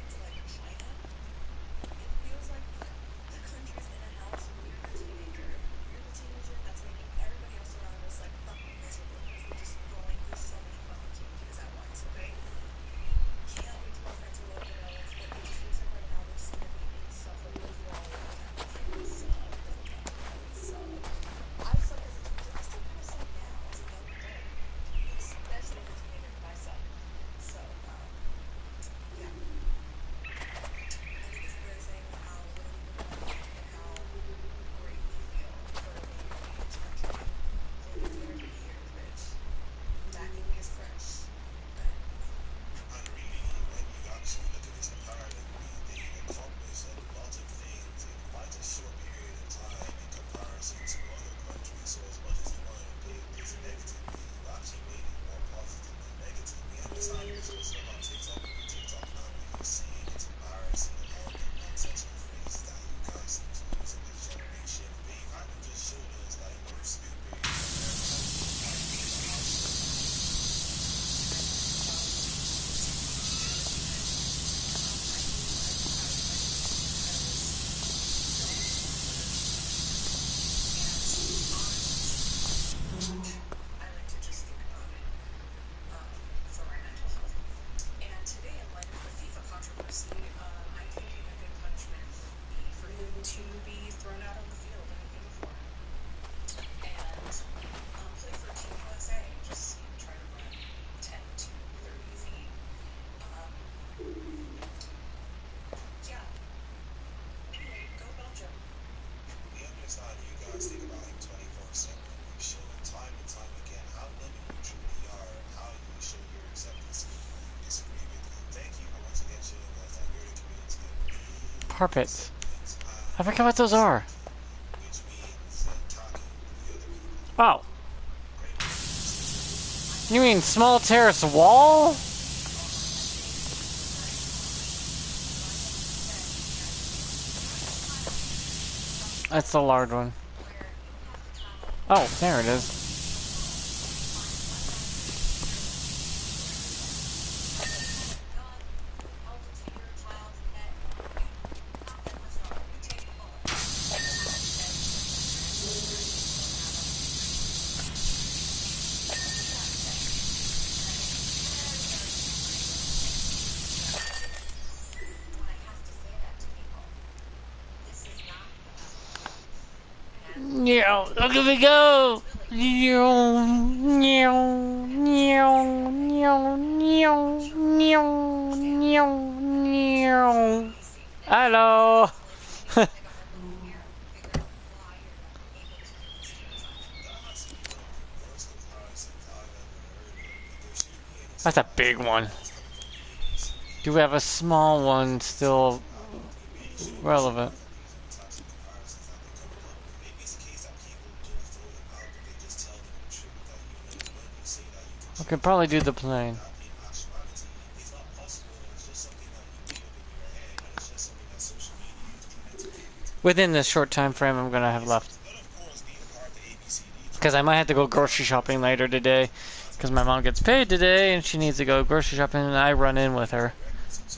Parpets. I forget what those are. Oh. You mean small terrace wall? That's the large one. Oh, there it is. Yeah, look at me go! Hello! That's a big one. Do we have a small one still relevant? We could probably do the plane. Within the short time frame I'm gonna have left. Because I might have to go grocery shopping later today. Because my mom gets paid today and she needs to go grocery shopping and I run in with her.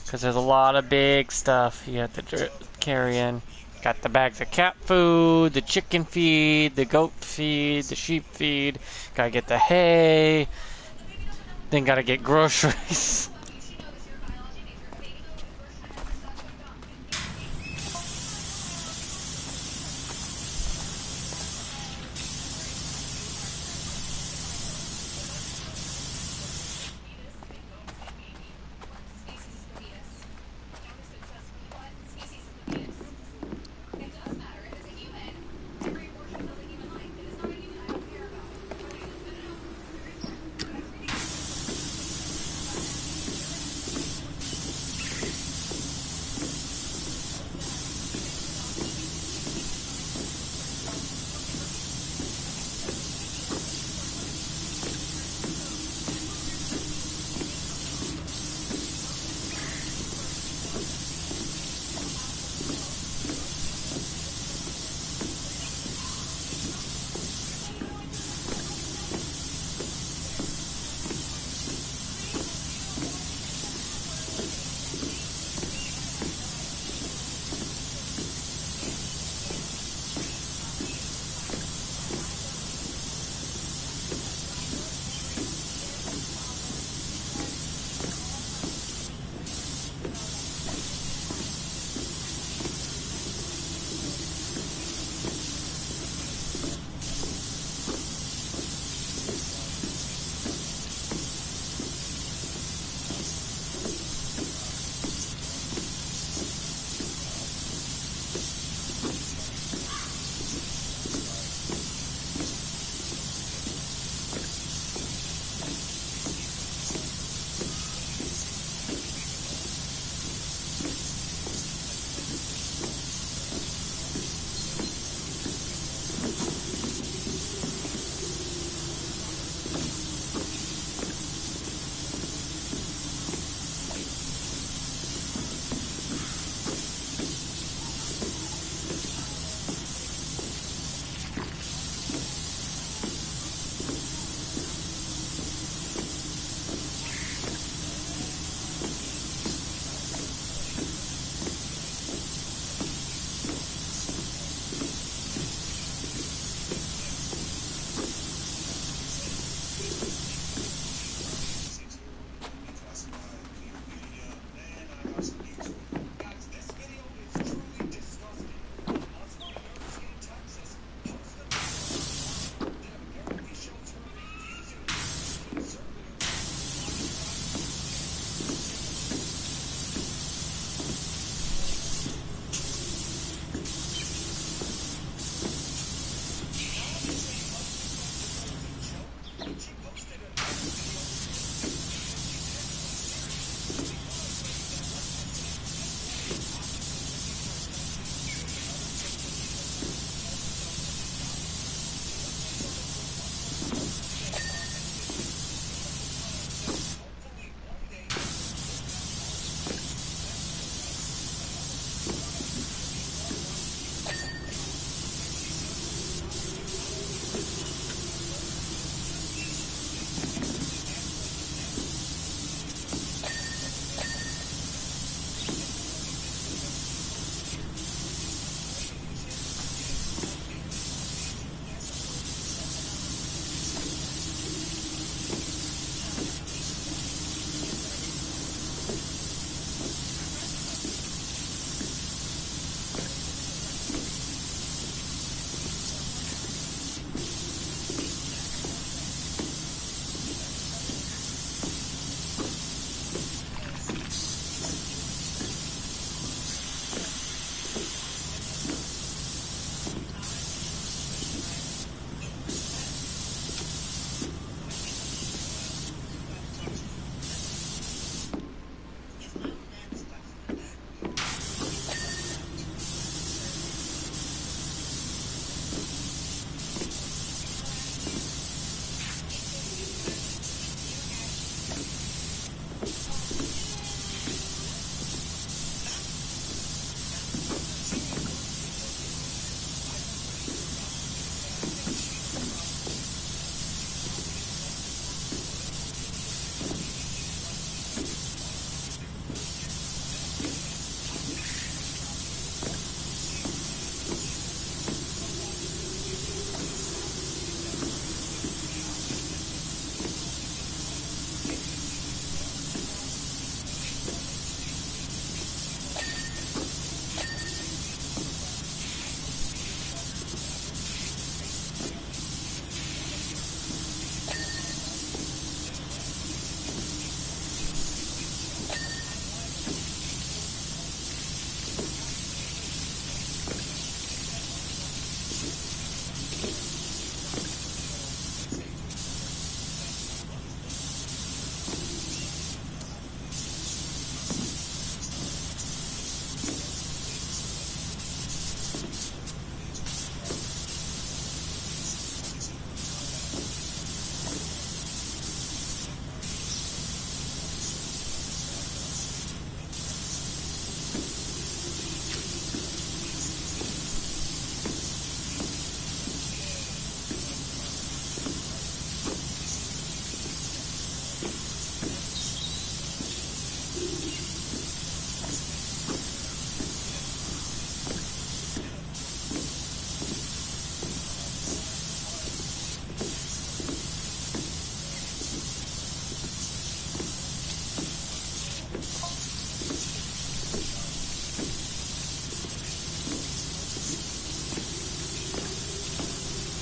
Because there's a lot of big stuff you have to carry in. Got the bags of cat food, the chicken feed, the goat feed, the sheep feed. Gotta get the hay. Then gotta get groceries.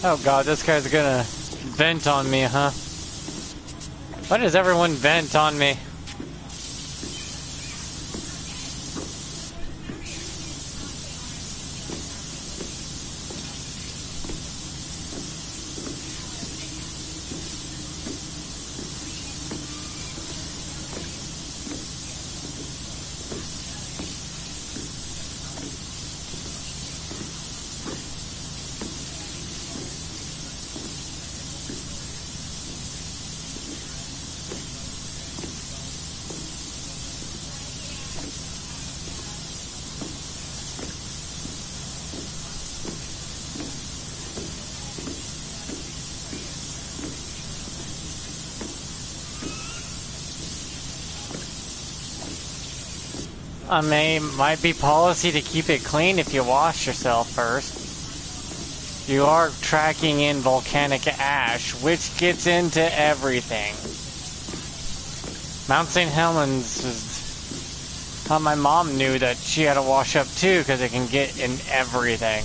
Oh god, this guy's gonna vent on me, huh? Why does everyone vent on me? Might be policy to keep it clean if you wash yourself first. You are tracking in volcanic ash, which gets into everything. Mount St. Helens is how my mom knew that she had to wash up too, because it can get in everything.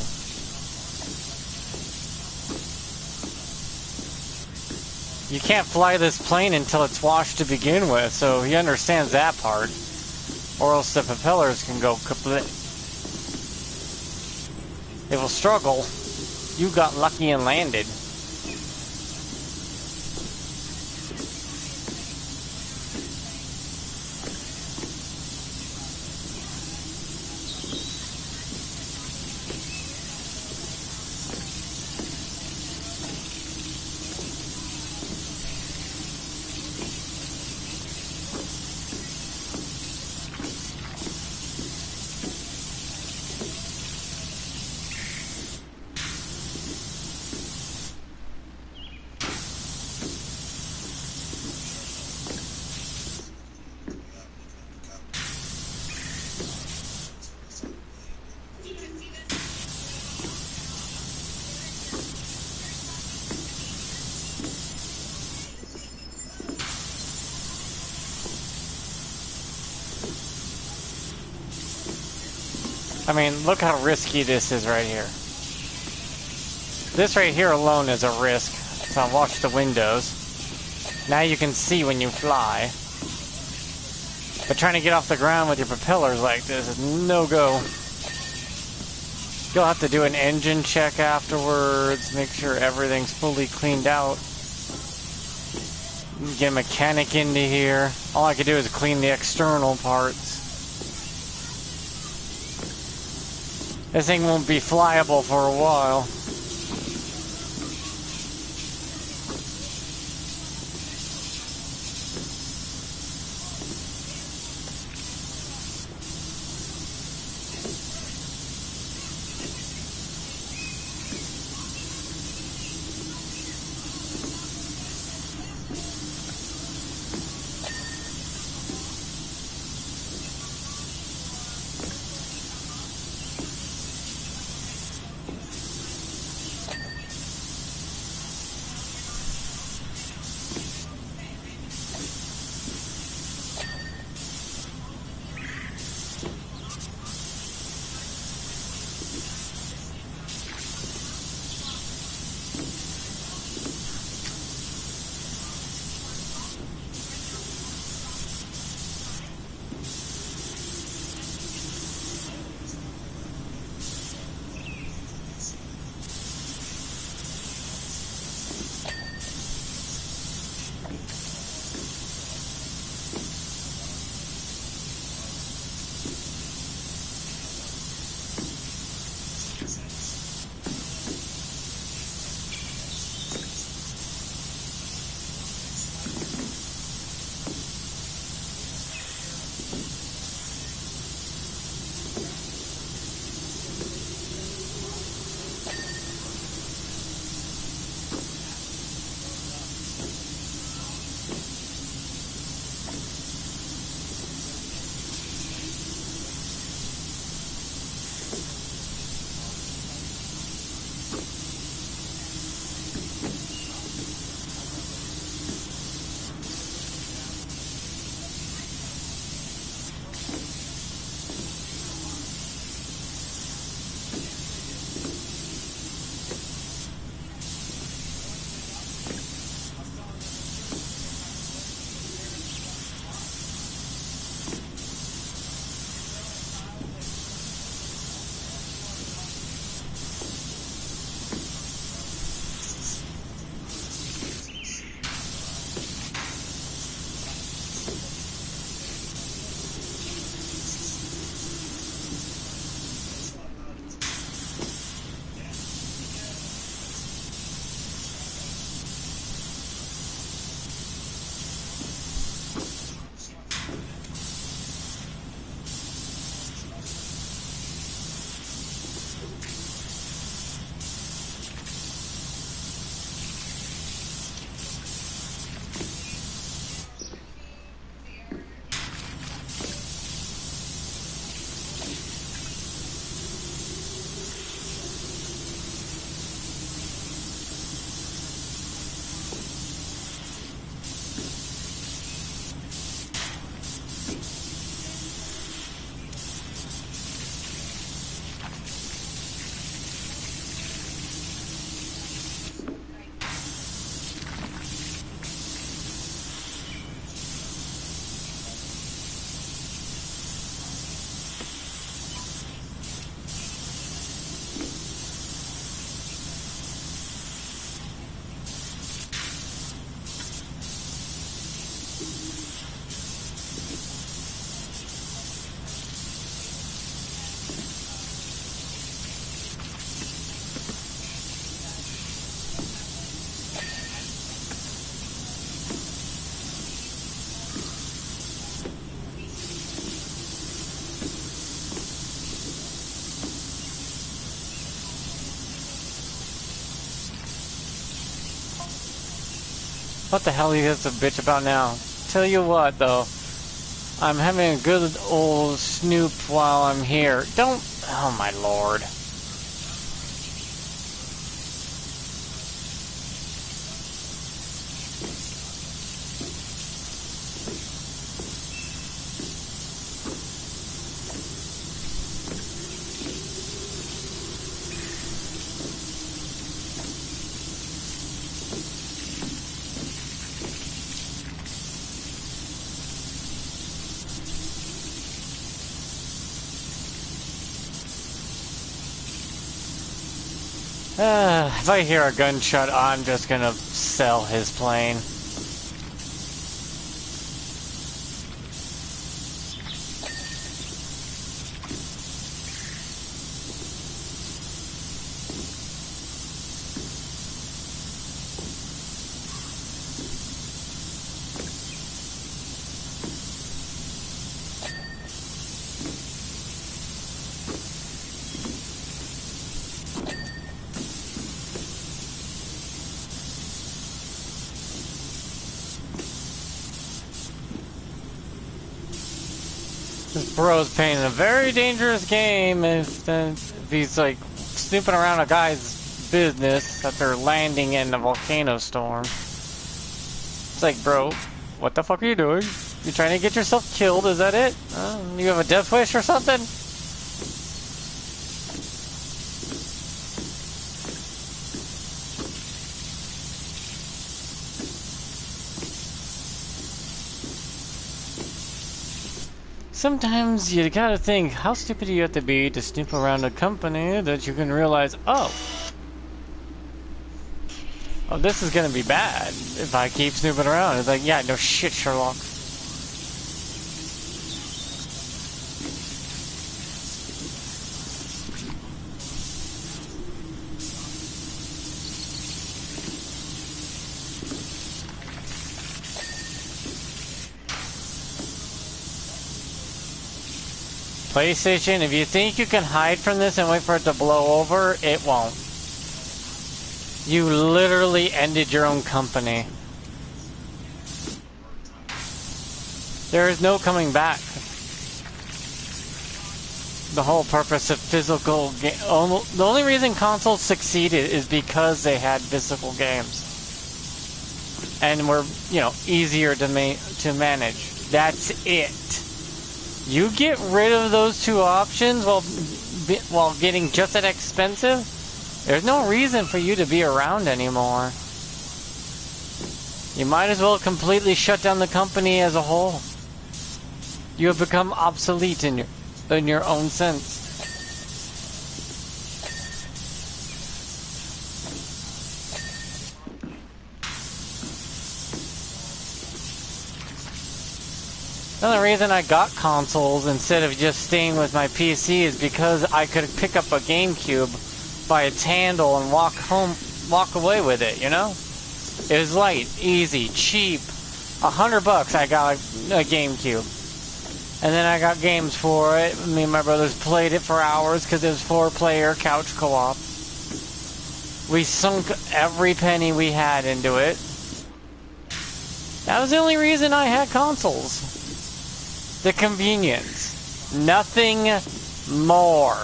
You can't fly this plane until it's washed to begin with, so he understands that part. Or else the propellers can go kaput. They will struggle. You got lucky and landed. I mean, look how risky this is right here. This right here alone is a risk. So I'll watch the windows. Now you can see when you fly. But trying to get off the ground with your propellers like this is no-go. You'll have to do an engine check afterwards, make sure everything's fully cleaned out. Get a mechanic into here. All I can do is clean the external parts. This thing won't be flyable for a while. What the hell is a bitch about now? Tell you what, though. I'm having a good old snoop while I'm here. Don't... Oh, my lord. If I hear a gunshot, I'm just gonna sell his plane. This bro's playing a very dangerous game if he's like snooping around a guy's business after landing in a volcano storm. It's like, bro, what the fuck are you doing? You trying to get yourself killed? Is that it? You have a death wish or something? Sometimes you gotta think, how stupid do you have to be to snoop around a company that you can realize, oh, this is gonna be bad if I keep snooping around. It's like, yeah, no shit, Sherlock. PlayStation, if you think you can hide from this and wait for it to blow over, it won't. You literally ended your own company. There is no coming back. The whole purpose of physical game... The only reason consoles succeeded is because they had physical games. And were, you know, easier to manage. That's it. You get rid of those two options while getting just that expensive, there's no reason for you to be around anymore. You might as well completely shut down the company as a whole. You have become obsolete in your own sense. Another reason I got consoles instead of just staying with my PC is because I could pick up a GameCube by its handle and walk away with it, you know? It was light, easy, cheap. $100 I got a GameCube. And then I got games for it. Me and my brothers played it for hours because it was 4-player couch co-op. We sunk every penny we had into it. That was the only reason I had consoles. The convenience. Nothing more.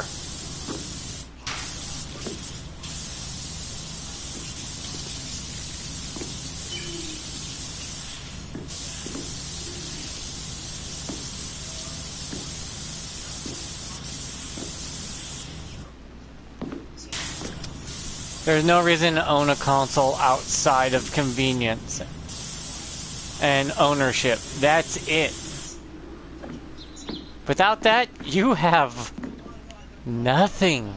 There's no reason to own a console outside of convenience and ownership. That's it. Without that, you have nothing.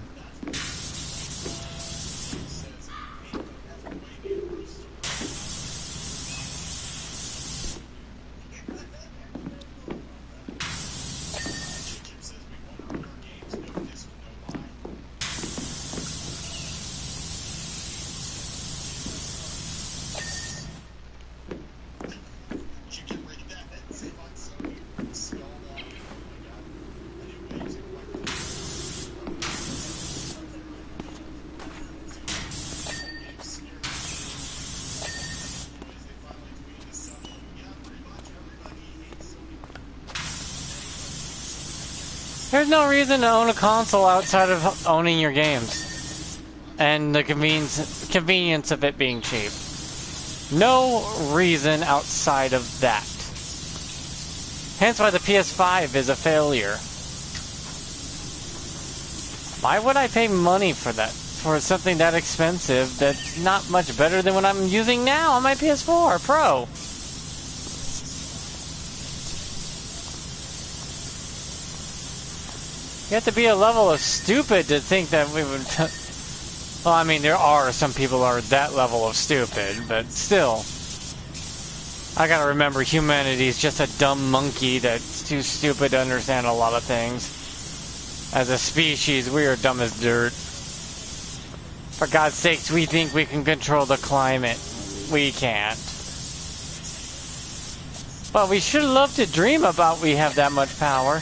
There's no reason to own a console outside of owning your games. And the convenience of it being cheap. No reason outside of that. Hence why the PS5 is a failure. Why would I pay money for that? For something that expensive that's not much better than what I'm using now on my PS4 Pro? You have to be a level of stupid to think that we would... Well, I mean, there are some people who are that level of stupid, but still. I gotta remember humanity's just a dumb monkey that's too stupid to understand a lot of things. As a species, we are dumb as dirt. For God's sakes, we think we can control the climate. We can't. But we should love to dream about we have that much power.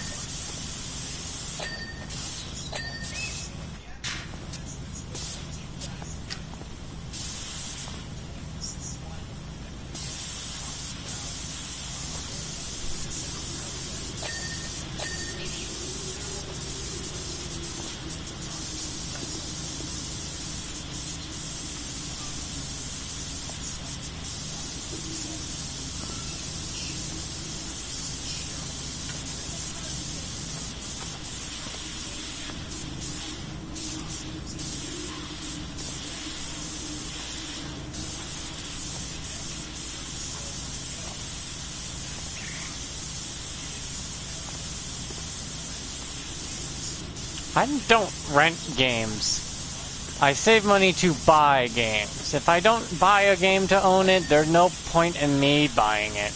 I don't rent games. I save money to buy games. If I don't buy a game to own it, there's no point in me buying it.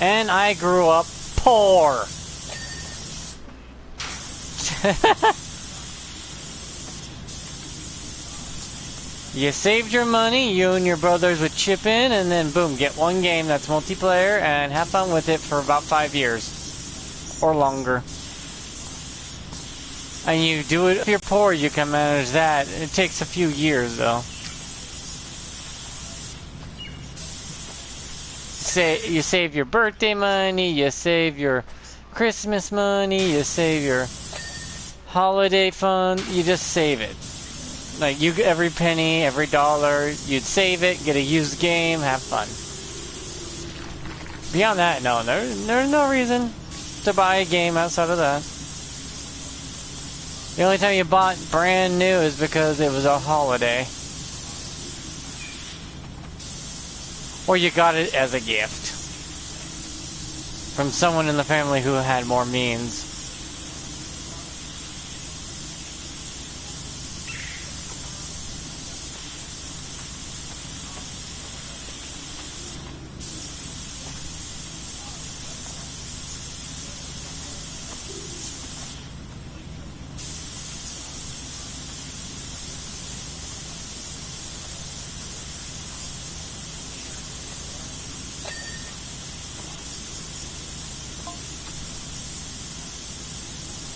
And I grew up poor. You saved your money, you and your brothers would chip in, and then boom, get one game that's multiplayer and have fun with it for about 5 years. Or longer. And you do it, if you're poor, you can manage that. It takes a few years, though. You save your birthday money, you save your Christmas money, you save your holiday fund, you just save it. Like, every penny, every dollar, you'd save it, get a used game, have fun. Beyond that, no, there's no reason to buy a game outside of that. The only time you bought brand new is because it was a holiday. Or you got it as a gift. From someone in the family who had more means.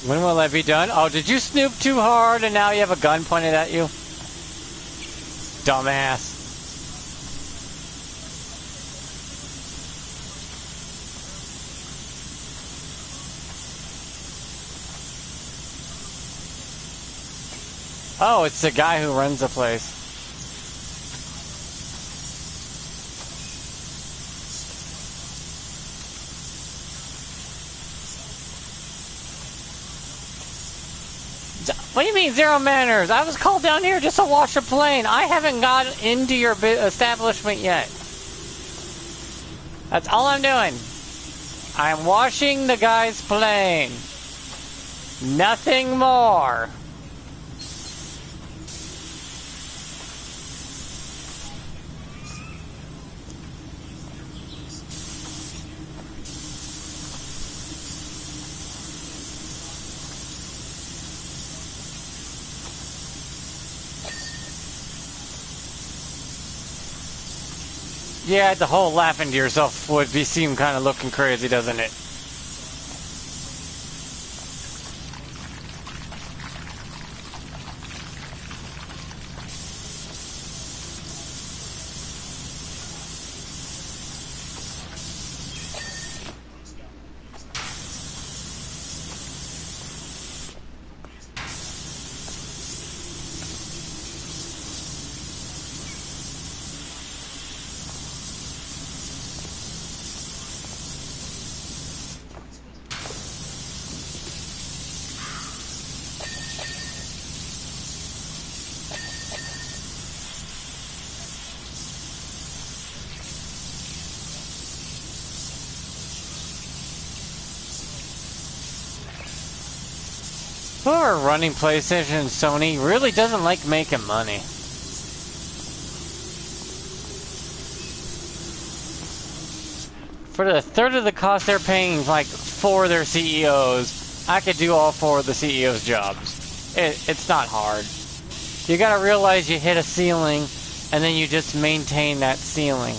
When will that be done? Oh, did you snoop too hard and now you have a gun pointed at you? Dumbass. Oh, it's the guy who runs the place. What do you mean, zero manners? I was called down here just to wash a plane. I haven't got into your establishment yet. That's all I'm doing. I'm washing the guy's plane. Nothing more. Yeah, the whole laughing to yourself would seem kind of looking crazy, doesn't it? Whoever running PlayStation and Sony really doesn't like making money. For the third of the cost they're paying, like, for their CEOs, I could do all four of the CEOs' jobs. It's not hard. You gotta realize you hit a ceiling, and then you just maintain that ceiling.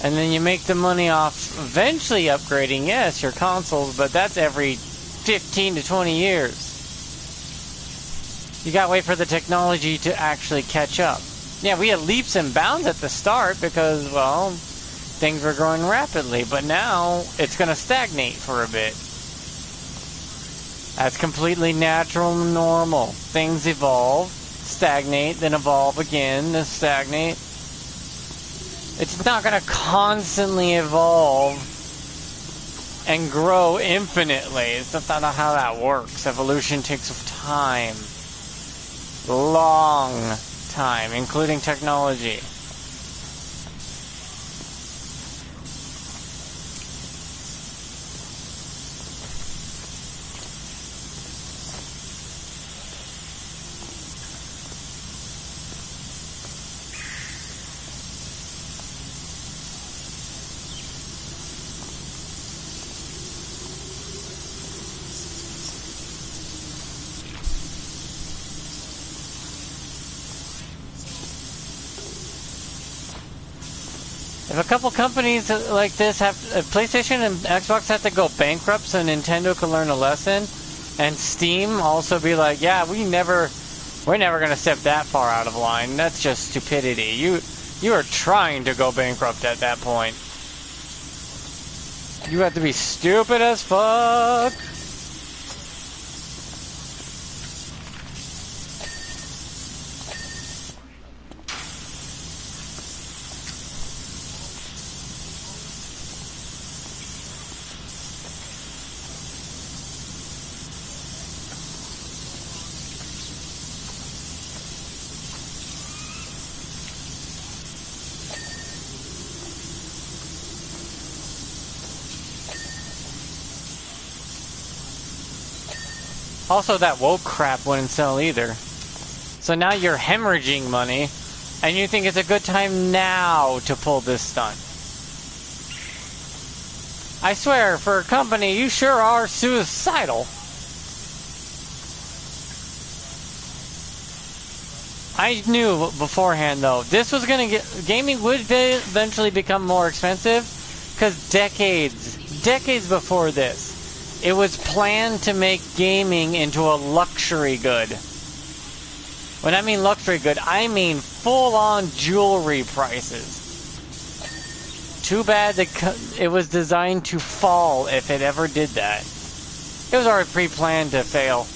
And then you make the money off eventually upgrading, yes, your consoles, but that's every 15 to 20 years. You gotta wait for the technology to actually catch up. Yeah, we had leaps and bounds at the start because, well, things were growing rapidly, but now it's gonna stagnate for a bit. That's completely natural and normal. Things evolve, stagnate, then evolve again, then stagnate. It's not going to constantly evolve and grow infinitely. That's not how that works. Evolution takes time. Long time, including technology. If a couple companies like this have, PlayStation and Xbox have to go bankrupt so Nintendo can learn a lesson, and Steam also be like, yeah, we're never gonna step that far out of line. That's just stupidity. You are trying to go bankrupt at that point. You have to be stupid as fuck. Also, that woke crap wouldn't sell either. So now you're hemorrhaging money, and you think it's a good time now to pull this stunt. I swear, for a company, you sure are suicidal. I knew beforehand, though, this was gonna gaming would eventually become more expensive, because decades before this, it was planned to make gaming into a luxury good. When I mean luxury good, I mean full-on jewelry prices. Too bad it was designed to fall if it ever did that. It was already pre-planned to fail.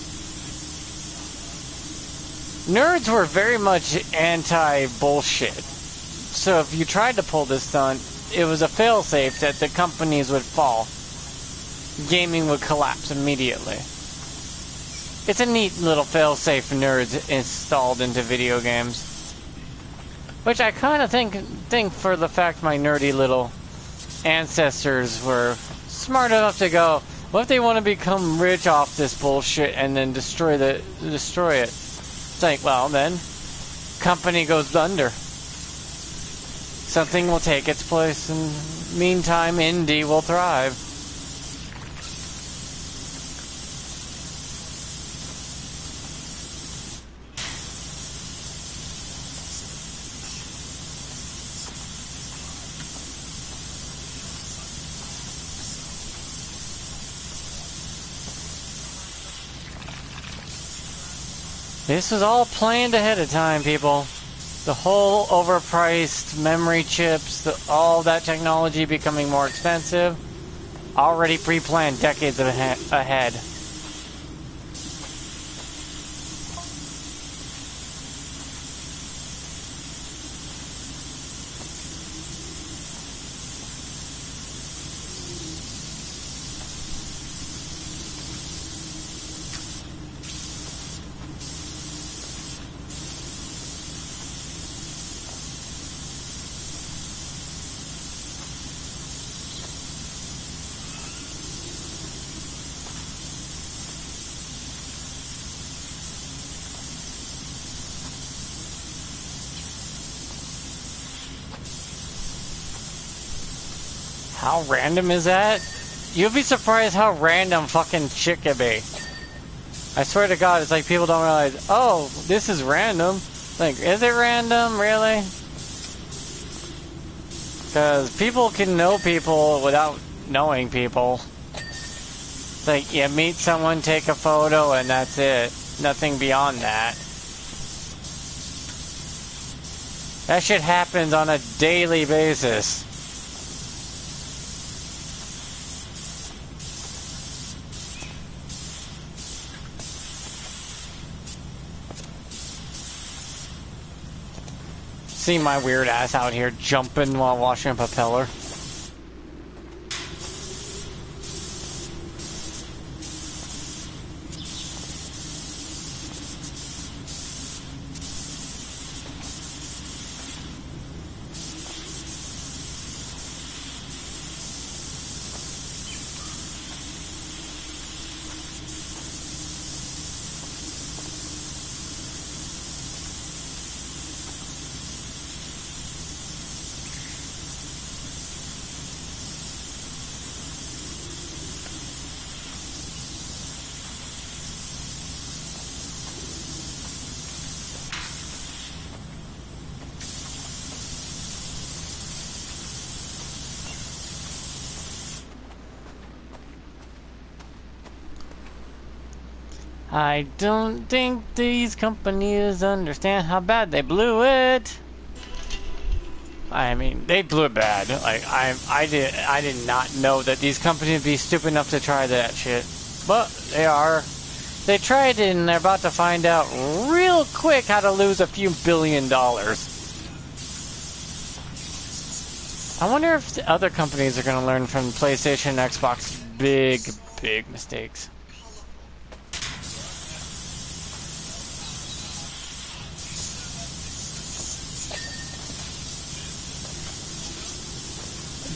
Nerds were very much anti-bullshit. So if you tried to pull this stunt, it was a failsafe that the companies would fall. Gaming would collapse immediately. It's a neat little failsafe nerds installed into video games. Which I kind of think for the fact my nerdy little ancestors were smart enough to go, what if they want to become rich off this bullshit and then destroy it? It's like, well then, company goes under. Something will take its place, and meantime, indie will thrive. This was all planned ahead of time, people. The whole overpriced memory chips, all that technology becoming more expensive, already pre-planned decades ahead. How random is that? You'll be surprised how random fucking shit can be. I swear to God, it's like people don't realize, oh, this is random. Like, is it random, really? Because people can know people without knowing people. It's like, you meet someone, take a photo, and that's it. Nothing beyond that. That shit happens on a daily basis. See my weird ass out here jumping while washing a propeller. I don't think these companies understand how bad they blew it. I mean, they blew it bad. Like I did not know that these companies would be stupid enough to try that shit. But they are. They tried it and they're about to find out real quick how to lose a few $billion. I wonder if the other companies are going to learn from PlayStation and Xbox big mistakes.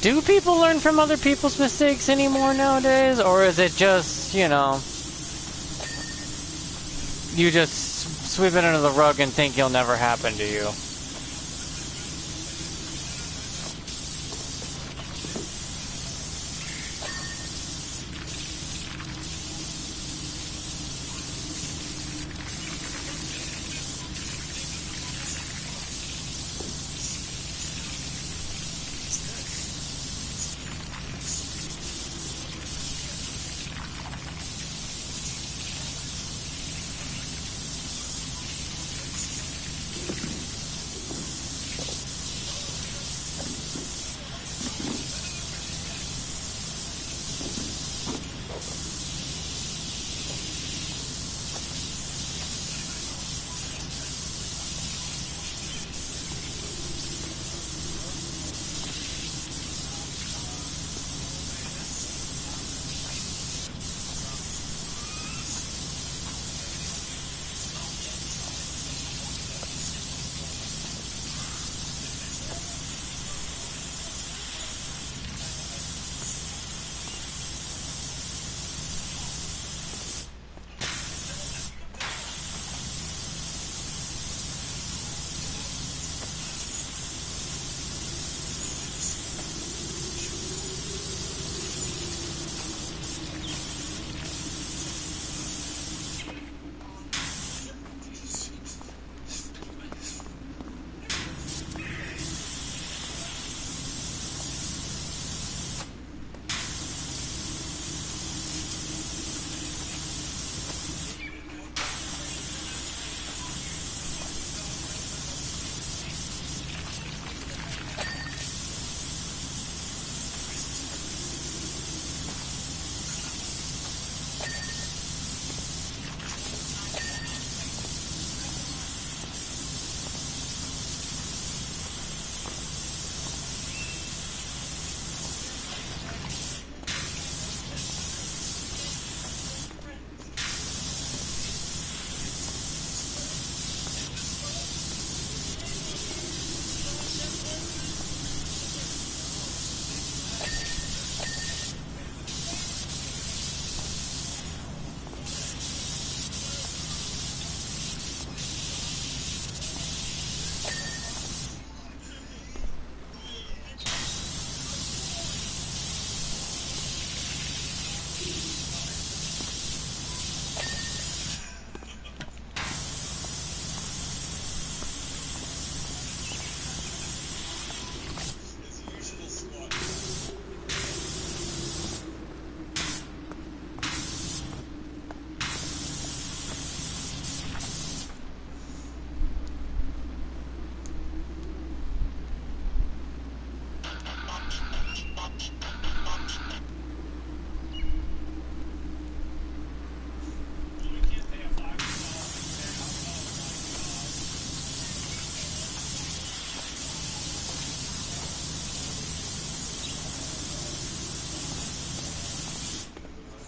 Do people learn from other people's mistakes anymore nowadays? Or is it just, you know, you just sweep it under the rug and think it'll never happen to you?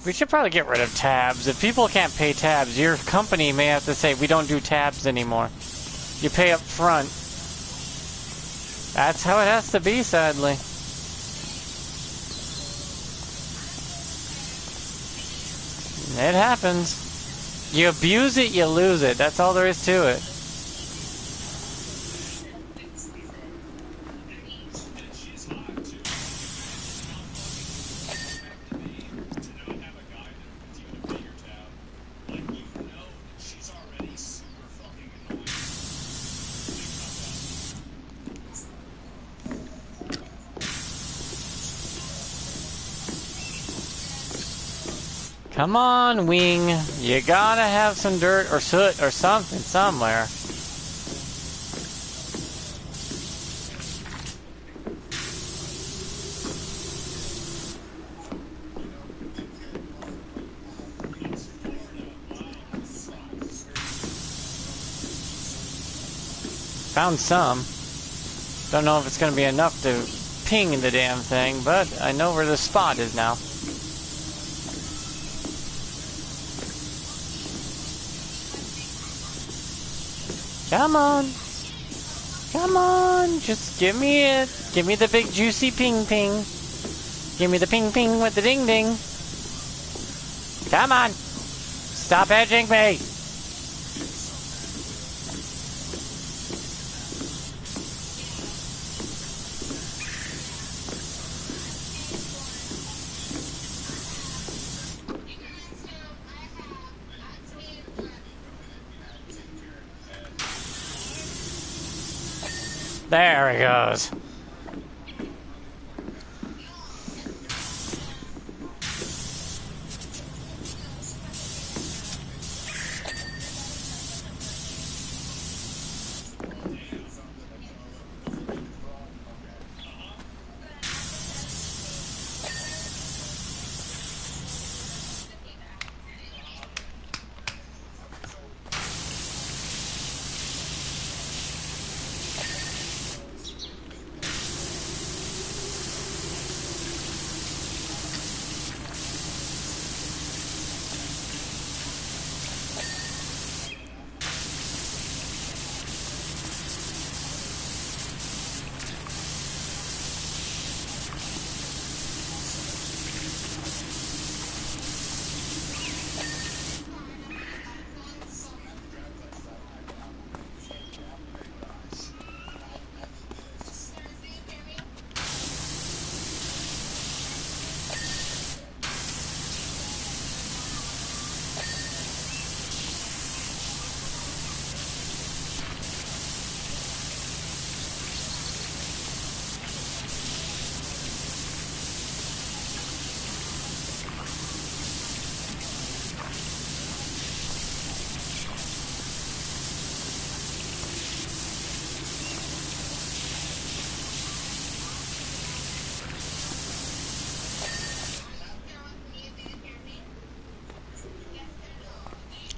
We should probably get rid of tabs. If people can't pay tabs, your company may have to say, we don't do tabs anymore. You pay up front. That's how it has to be, sadly. It happens. You abuse it, you lose it. That's all there is to it. Come on, Wing. You gotta have some dirt or soot or something somewhere. Found some. Don't know if it's gonna be enough to ping the damn thing, but I know where the spot is now. Come on. Come on. Just give me it. Give me the big juicy ping ping. Give me the ping ping with the ding ding. Come on. Stop edging me. There he goes.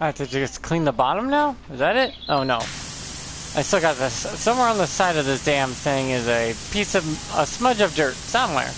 I have to just clean the bottom now? Is that it? Oh no. I still got this. Somewhere on the side of this damn thing is a smudge of dirt. Somewhere.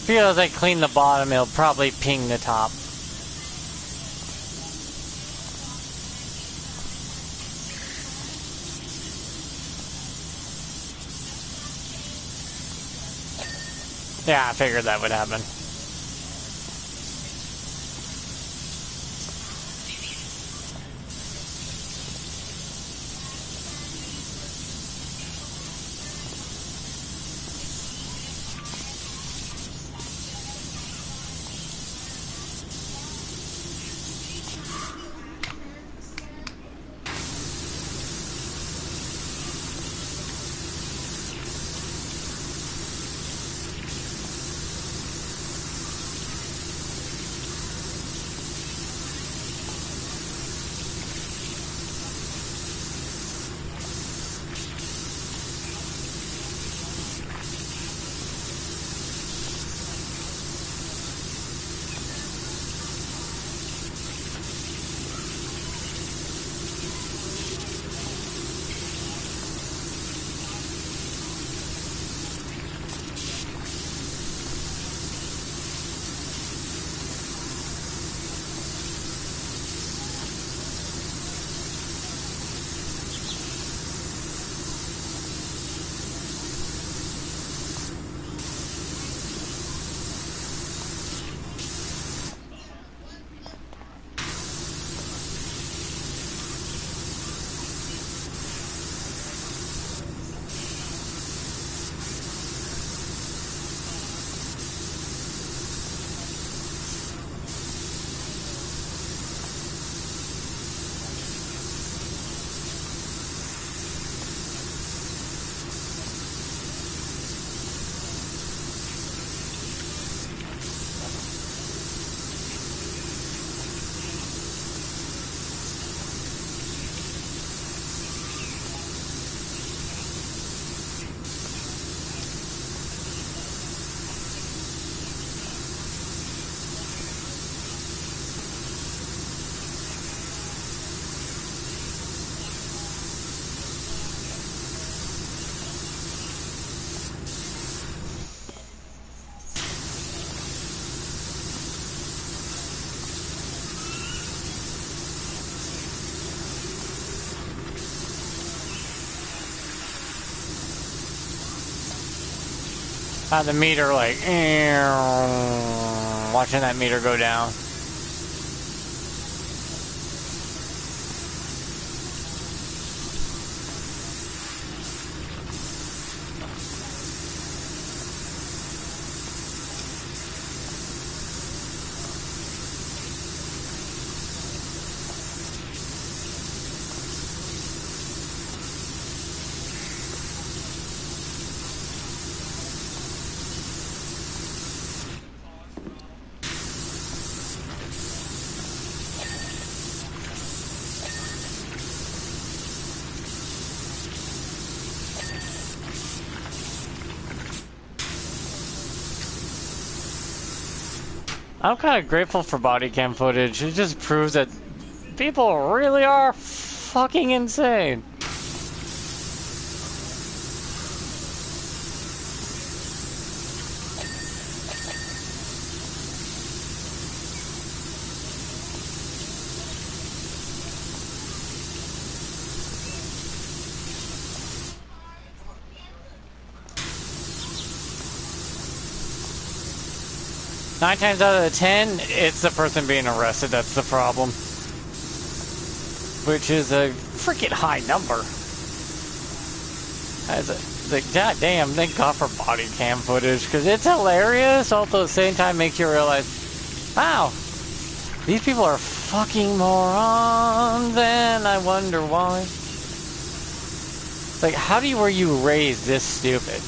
Feel as I clean the bottom, it'll probably ping the top. Yeah, I figured that would happen. The meter like, watching that meter go down. I'm kind of grateful for body cam footage. It just proves that people really are fucking insane. Nine times out of 10, it's the person being arrested that's the problem. Which is a freaking high number. Like, goddamn, thank God for body cam footage, because it's hilarious, also at the same time makes you realize, wow, these people are fucking morons, and I wonder why. Like, were you raised this stupid?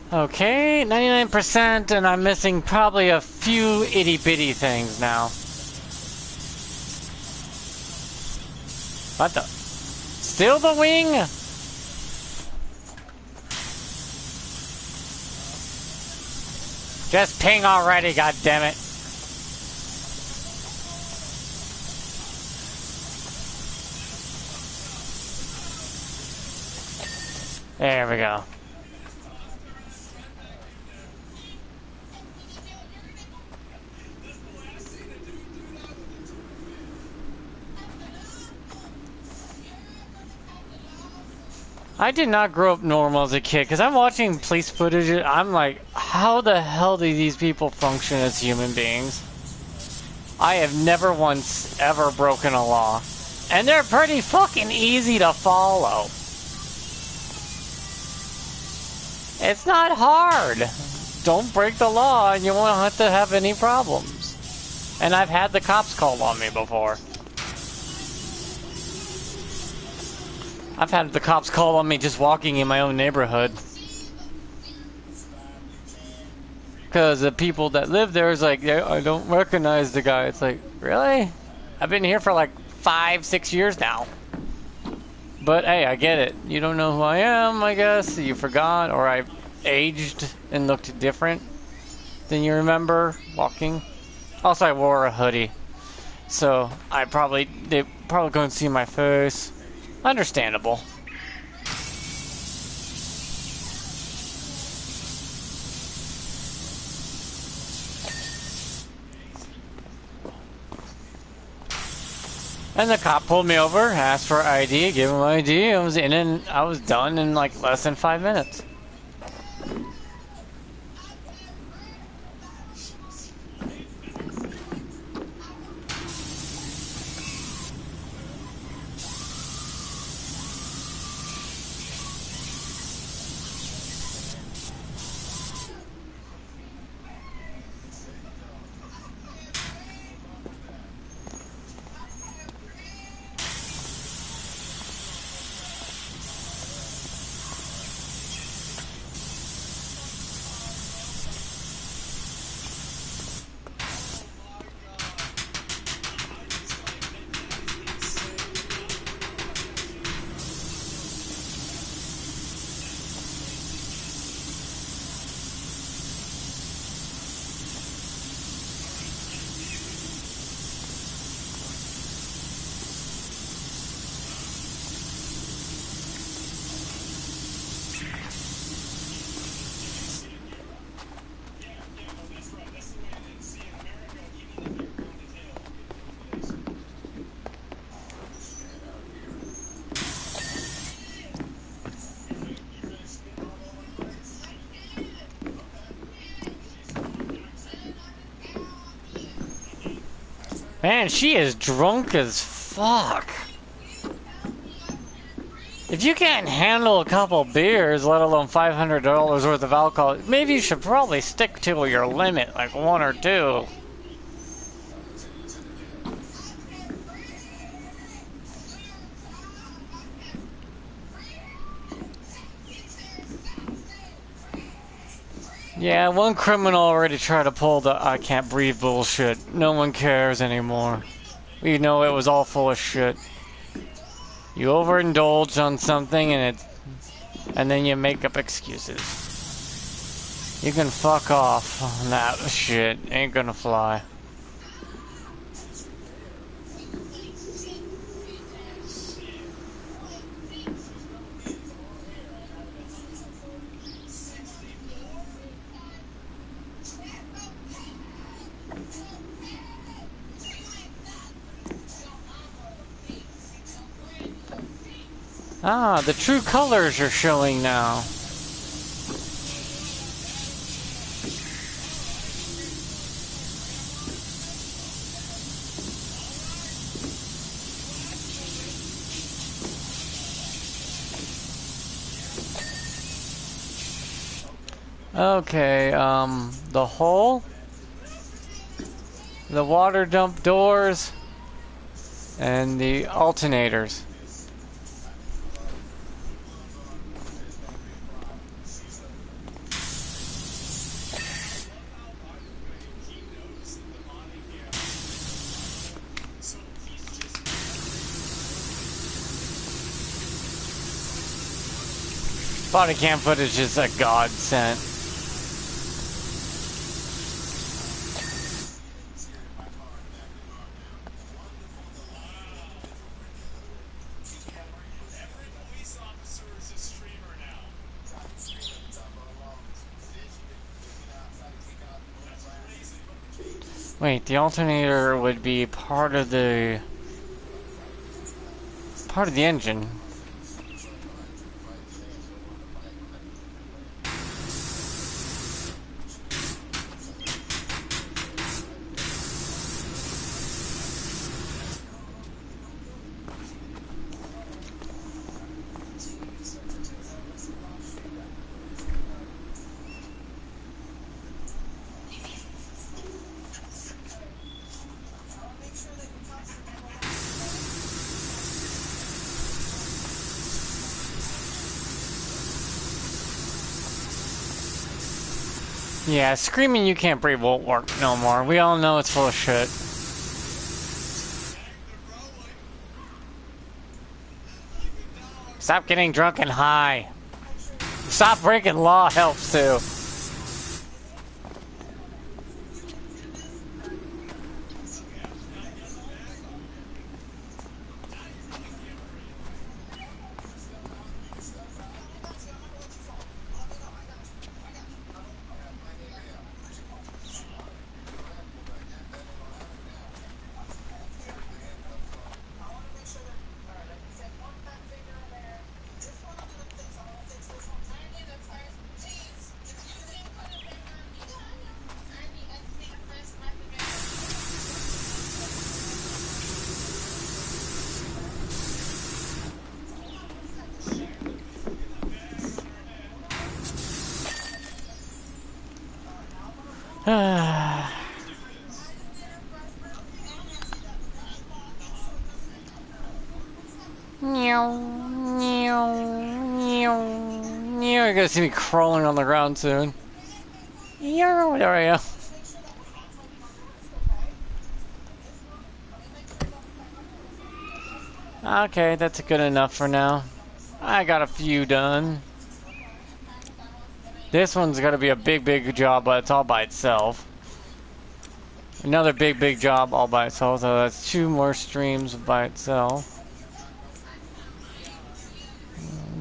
Okay, 99%, and I'm missing probably a few itty-bitty things now. What the? Still the wing? Just ping already, goddammit. There we go. I did not grow up normal as a kid, because I'm watching police footage, I'm like, how the hell do these people function as human beings? I have never once ever broken a law. And they're pretty fucking easy to follow. It's not hard. Don't break the law and you won't have to have any problems. And I've had the cops called on me before. I've had the cops call on me just walking in my own neighborhood. Because the people that live there is like, I don't recognize the guy. It's like, really? I've been here for like 5-6 years now. But hey, I get it. You don't know who I am, I guess. You forgot, or I aged and looked different than you remember walking. Also, I wore a hoodie. So they probably couldn't see my face. Understandable. And the cop pulled me over, asked for ID, gave him ID, I was in and I was done in like less than 5 minutes. Man, she is drunk as fuck. If you can't handle a couple beers, let alone $500 worth of alcohol, maybe you should probably stick to your limit, like 1 or 2. Yeah, one criminal already tried to pull the I can't breathe bullshit. No one cares anymore. We know it was all full of shit. You overindulge on something and then you make up excuses. You can fuck off on that shit. Ain't gonna fly. Ah, the true colors are showing now. Okay, the hole, the water dump doors, and the alternators. Body cam footage is a godsend. Wait, the alternator would be part of the engine. Yeah, screaming you can't breathe won't work no more. We all know it's full of shit. Stop getting drunk and high. Stop breaking law helps too. You're gonna see me crawling on the ground soon. There we go. Okay, that's good enough for now. I got a few done. This one's gonna be a big job, but it's all by itself. Another big job all by itself, so that's 2 more streams by itself.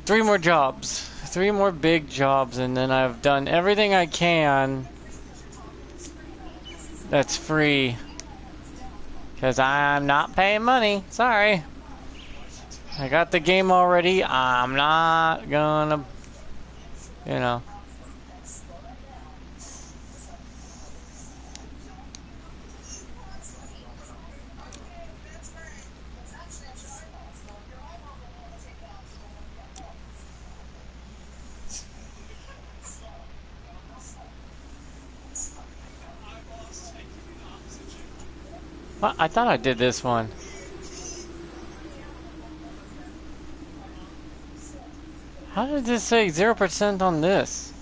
3 more jobs. 3 more big jobs, and then I've done everything I can that's free. Because I'm not paying money. Sorry. I got the game already. I'm not gonna, you know. What? I thought I did this one. How did this say 0% on this?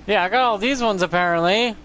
Yeah, I got all these ones apparently.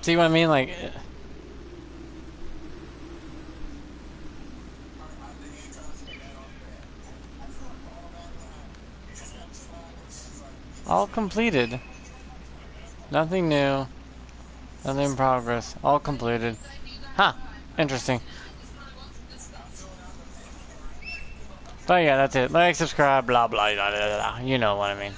See what I mean? Like, all completed. Nothing new. Nothing in progress. All completed. Huh. Interesting. But yeah, that's it. Like, subscribe, blah, blah, blah, blah, blah. You know what I mean.